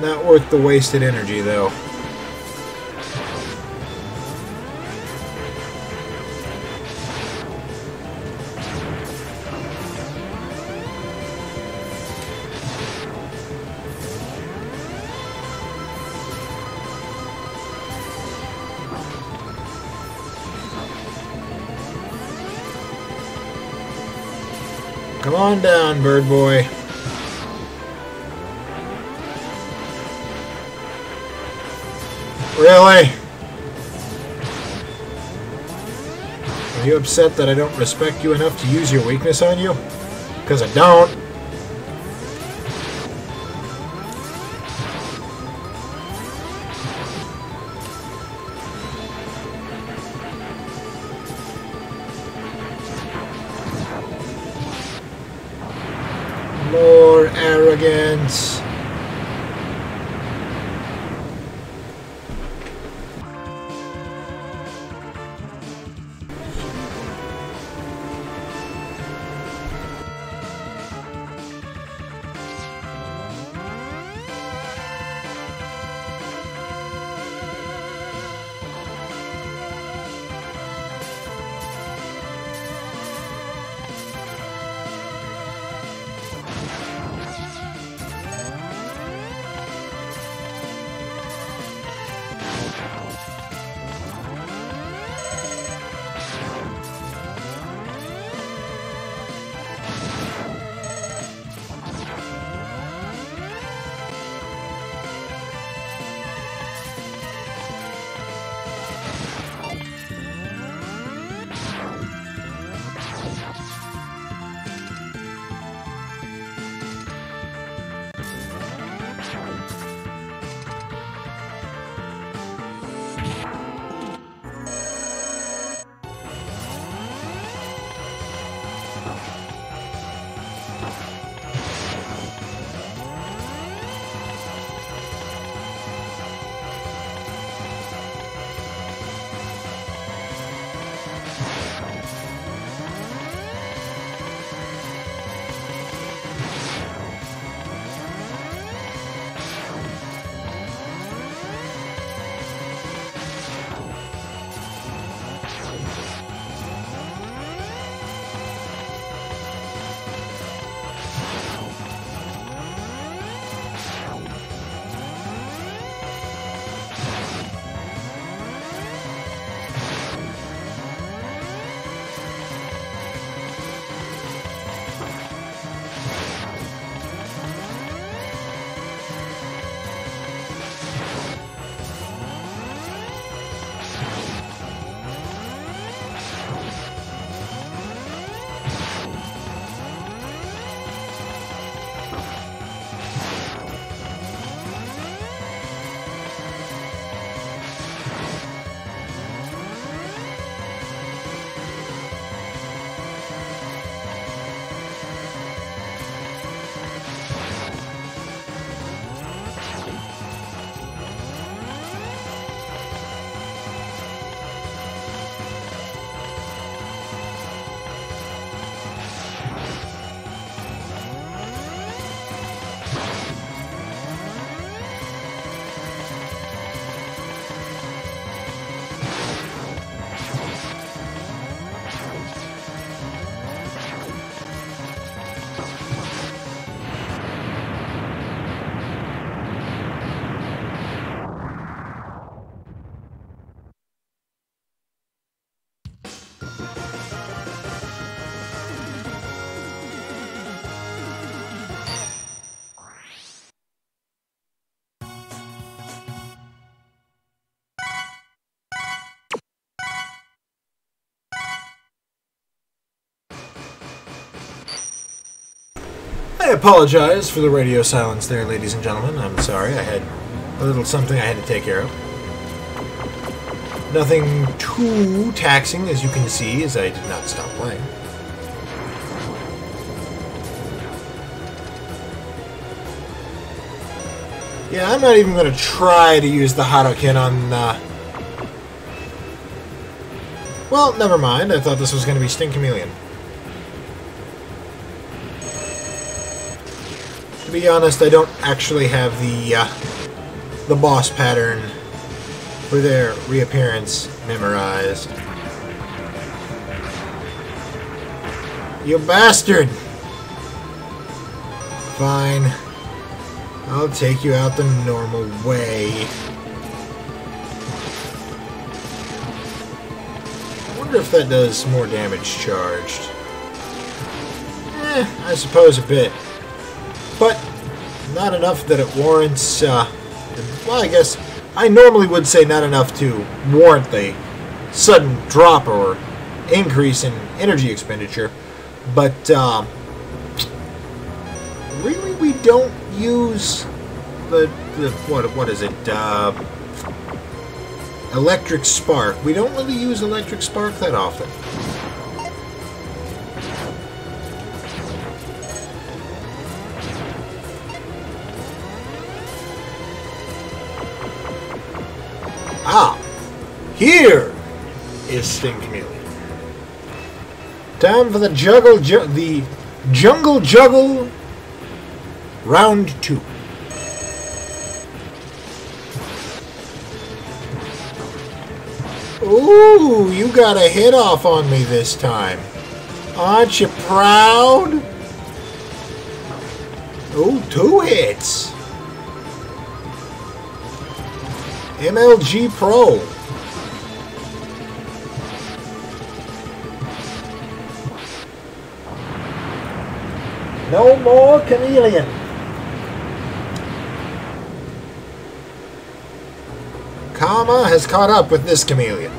not worth the wasted energy, though. Come on down, bird boy. Really? Are you upset that I don't respect you enough to use your weakness on you? Because I don't. More arrogance. I apologize for the radio silence there, ladies and gentlemen. I'm sorry, I had a little something I had to take care of. Nothing too taxing, as you can see, as I did not stop playing. Yeah, I'm not even going to try to use the Hadoken on... Well, never mind. I thought this was going to be Sting Chameleon. To be honest, I don't actually have the boss pattern for their reappearance memorized. You bastard! Fine. I'll take you out the normal way. I wonder if that does more damage charged. I suppose a bit. But not enough that it warrants, well, I guess I normally would say not enough to warrant the sudden drop or increase in energy expenditure. But, really we don't use the what is it, electric spark. We don't really use electric spark that often. Ah, here is Sting Chameleon. Time for the jungle juggle round 2. Ooh, you got a hit off on me this time. Aren't you proud? Ooh, 2 hits. MLG Pro. No more chameleon. Karma has caught up with this chameleon.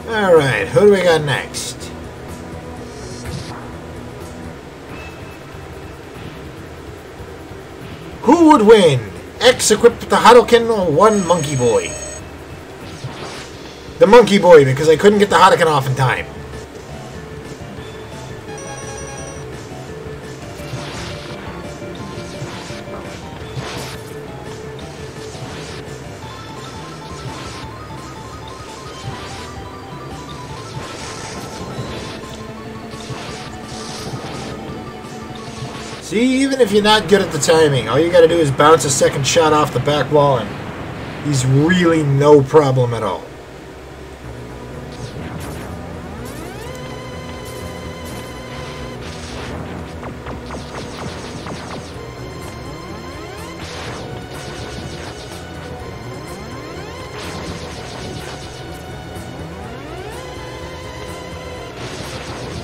Alright, who do we got next? Who would win? X equipped with the Hadoken or one Monkey Boy? The Monkey Boy, because I couldn't get the Hadoken off in time. See, even if you're not good at the timing, all you gotta do is bounce a second shot off the back wall and he's really no problem at all.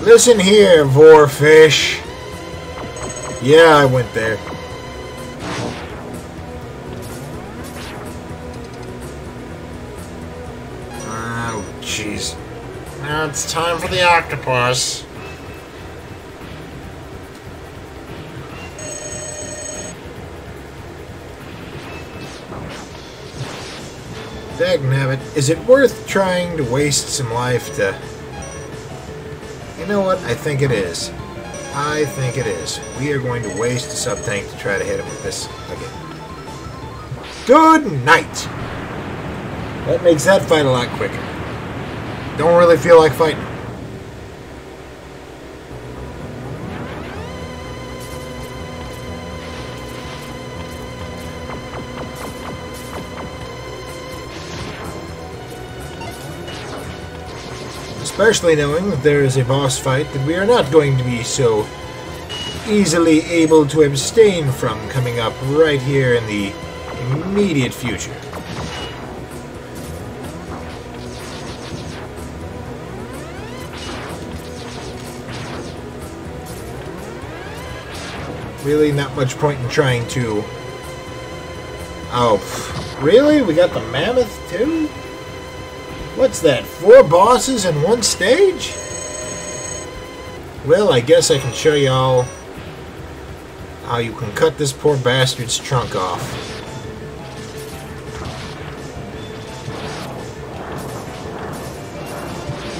Listen here, Vorfish. Yeah, I went there. Oh, jeez. Now it's time for the octopus. Dagnabbit, is it worth trying to waste some life to... You know what? I think it is. I think it is. We are going to waste a sub-tank to try to hit him with this again. Good night! That makes that fight a lot quicker. Don't really feel like fighting. Especially knowing that there is a boss fight that we are not going to be so easily able to abstain from coming up right here in the immediate future. Really, not much point in trying to... Oh, really? We got the mammoth, too? What's that, 4 bosses in one stage? Well, I guess I can show y'all how you can cut this poor bastard's trunk off.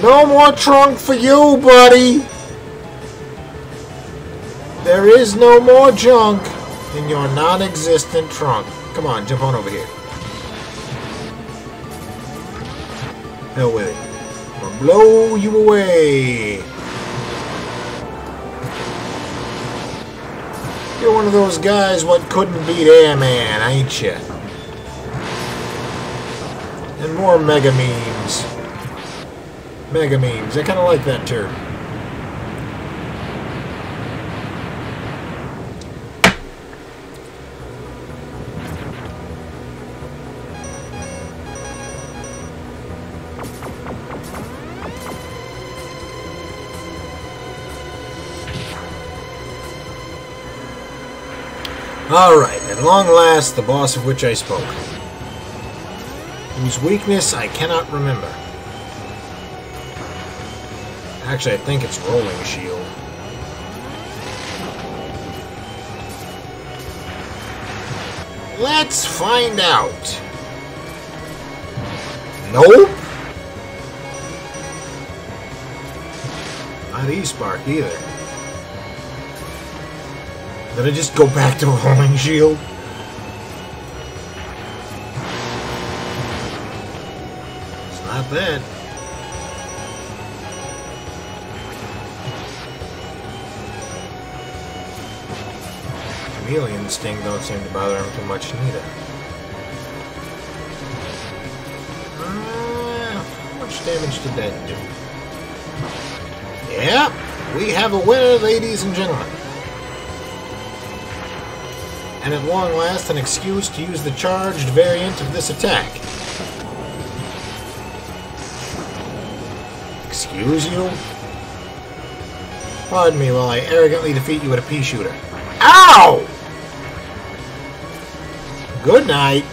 No more trunk for you, buddy! There is no more junk in your non-existent trunk. Come on, jump on over here. Hell with it. I'm gonna blow you away. You're one of those guys what couldn't beat Airman, ain't ya? And more mega memes. Mega memes. I kind of like that term. Alright, at long last, the boss of which I spoke. Whose weakness I cannot remember. Actually, I think it's Rolling Shield. Let's find out. Nope. Not E-Spark either. Did I just go back to Rolling Shield? It's not that. Chameleon Sting don't seem to bother him too much neither. How much damage did that do? Yeah, we have a winner, ladies and gentlemen. And at long last, an excuse to use the charged variant of this attack. Excuse you? Pardon me while I arrogantly defeat you with a pea shooter. Ow! Good night.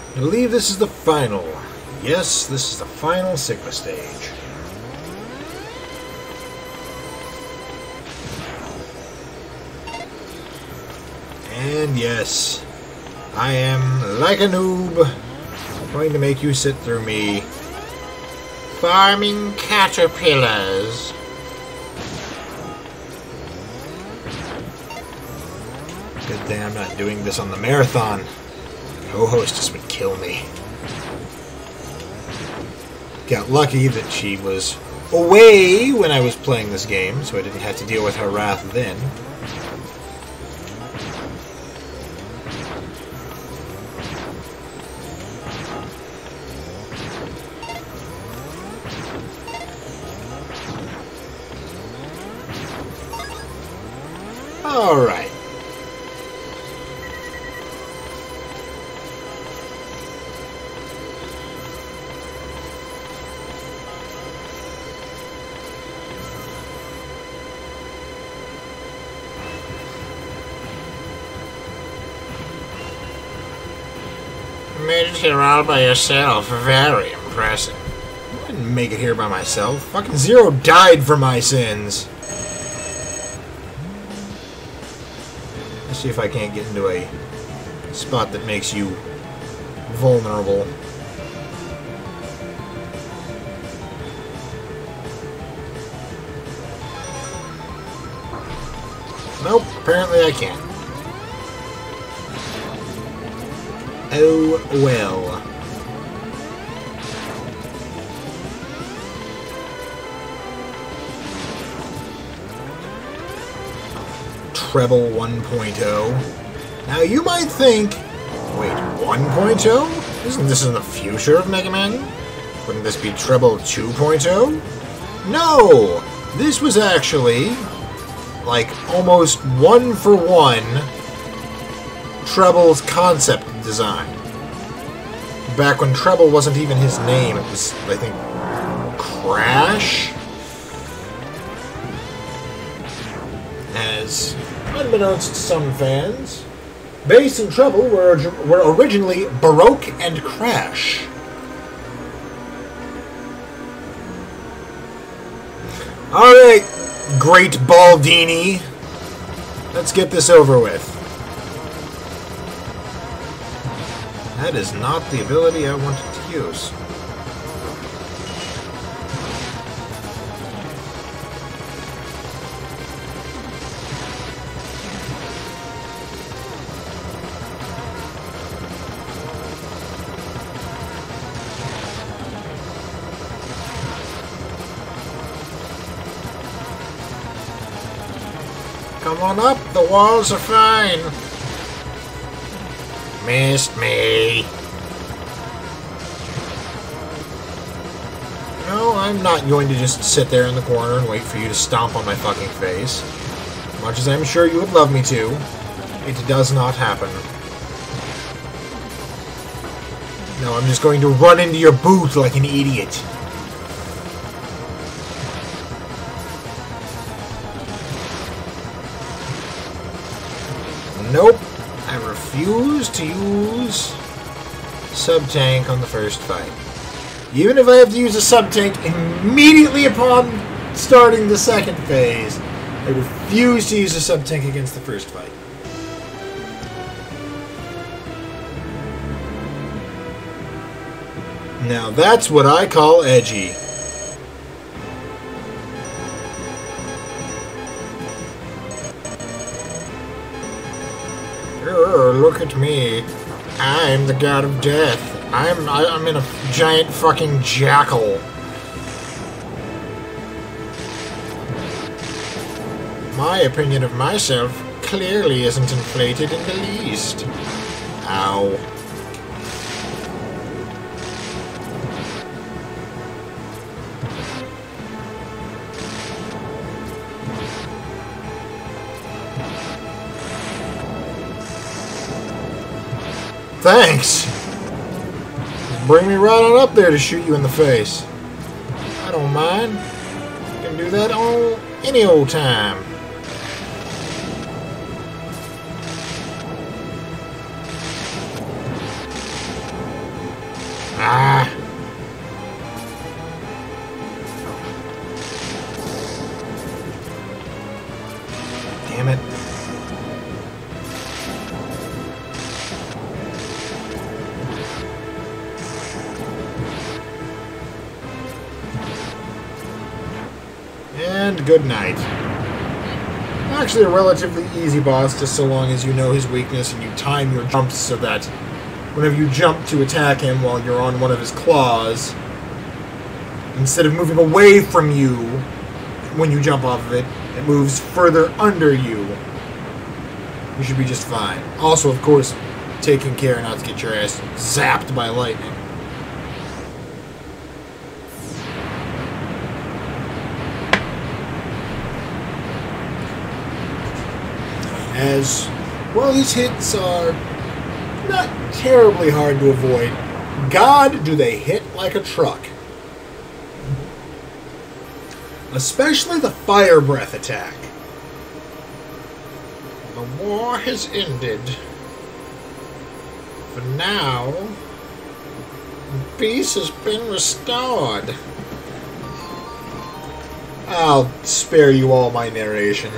I believe this is the final. Yes, this is the final Sigma stage. And yes, I am, like a noob, going to make you sit through me farming caterpillars. Good thing I'm not doing this on the marathon. Co-hostess would kill me. Got lucky that she was away when I was playing this game, so I didn't have to deal with her wrath then. Alright. Made it here all by yourself. Very impressive. I didn't make it here by myself. Fucking Zero died for my sins. Let's see if I can't get into a spot that makes you vulnerable. Nope, apparently I can't. Oh well. Treble 1.0. Now you might think, wait, 1.0? Isn't this in the future of Mega Man? Wouldn't this be Treble 2.0? No! This was actually, like, almost one-for-one Treble's concept design. Back when Treble wasn't even his name, it was, I think, Crash? As, unbeknownst to some fans, Bass and Treble were originally Baroque and Crash. Alright, Great Baldini. Let's get this over with. That is not the ability I wanted to use. Come on up, the walls are fine. Missed me. No, I'm not going to just sit there in the corner and wait for you to stomp on my fucking face. As much as I'm sure you would love me to, it does not happen. No, I'm just going to run into your booth like an idiot. Nope. I refuse to use sub-tank on the first fight. Even if I have to use a sub-tank immediately upon starting the second phase, I refuse to use a sub-tank against the first fight. Now that's what I call edgy. Look at me. I'm the god of death. I'm in a giant fucking jackal. My opinion of myself clearly isn't inflated in the least. Ow. Thanks! Bring me right on up there to shoot you in the face. I don't mind. I can do that on any old time. Ah! Damn it. And good night. Actually a relatively easy boss, just so long as you know his weakness and you time your jumps so that whenever you jump to attack him while you're on one of his claws, instead of moving away from you when you jump off of it, it moves further under you. You should be just fine. Also, of course, taking care not to get your ass zapped by lightning. As, while these hits are not terribly hard to avoid, God, do they hit like a truck. Especially the fire breath attack. The war has ended. For now, peace has been restored. I'll spare you all my narration.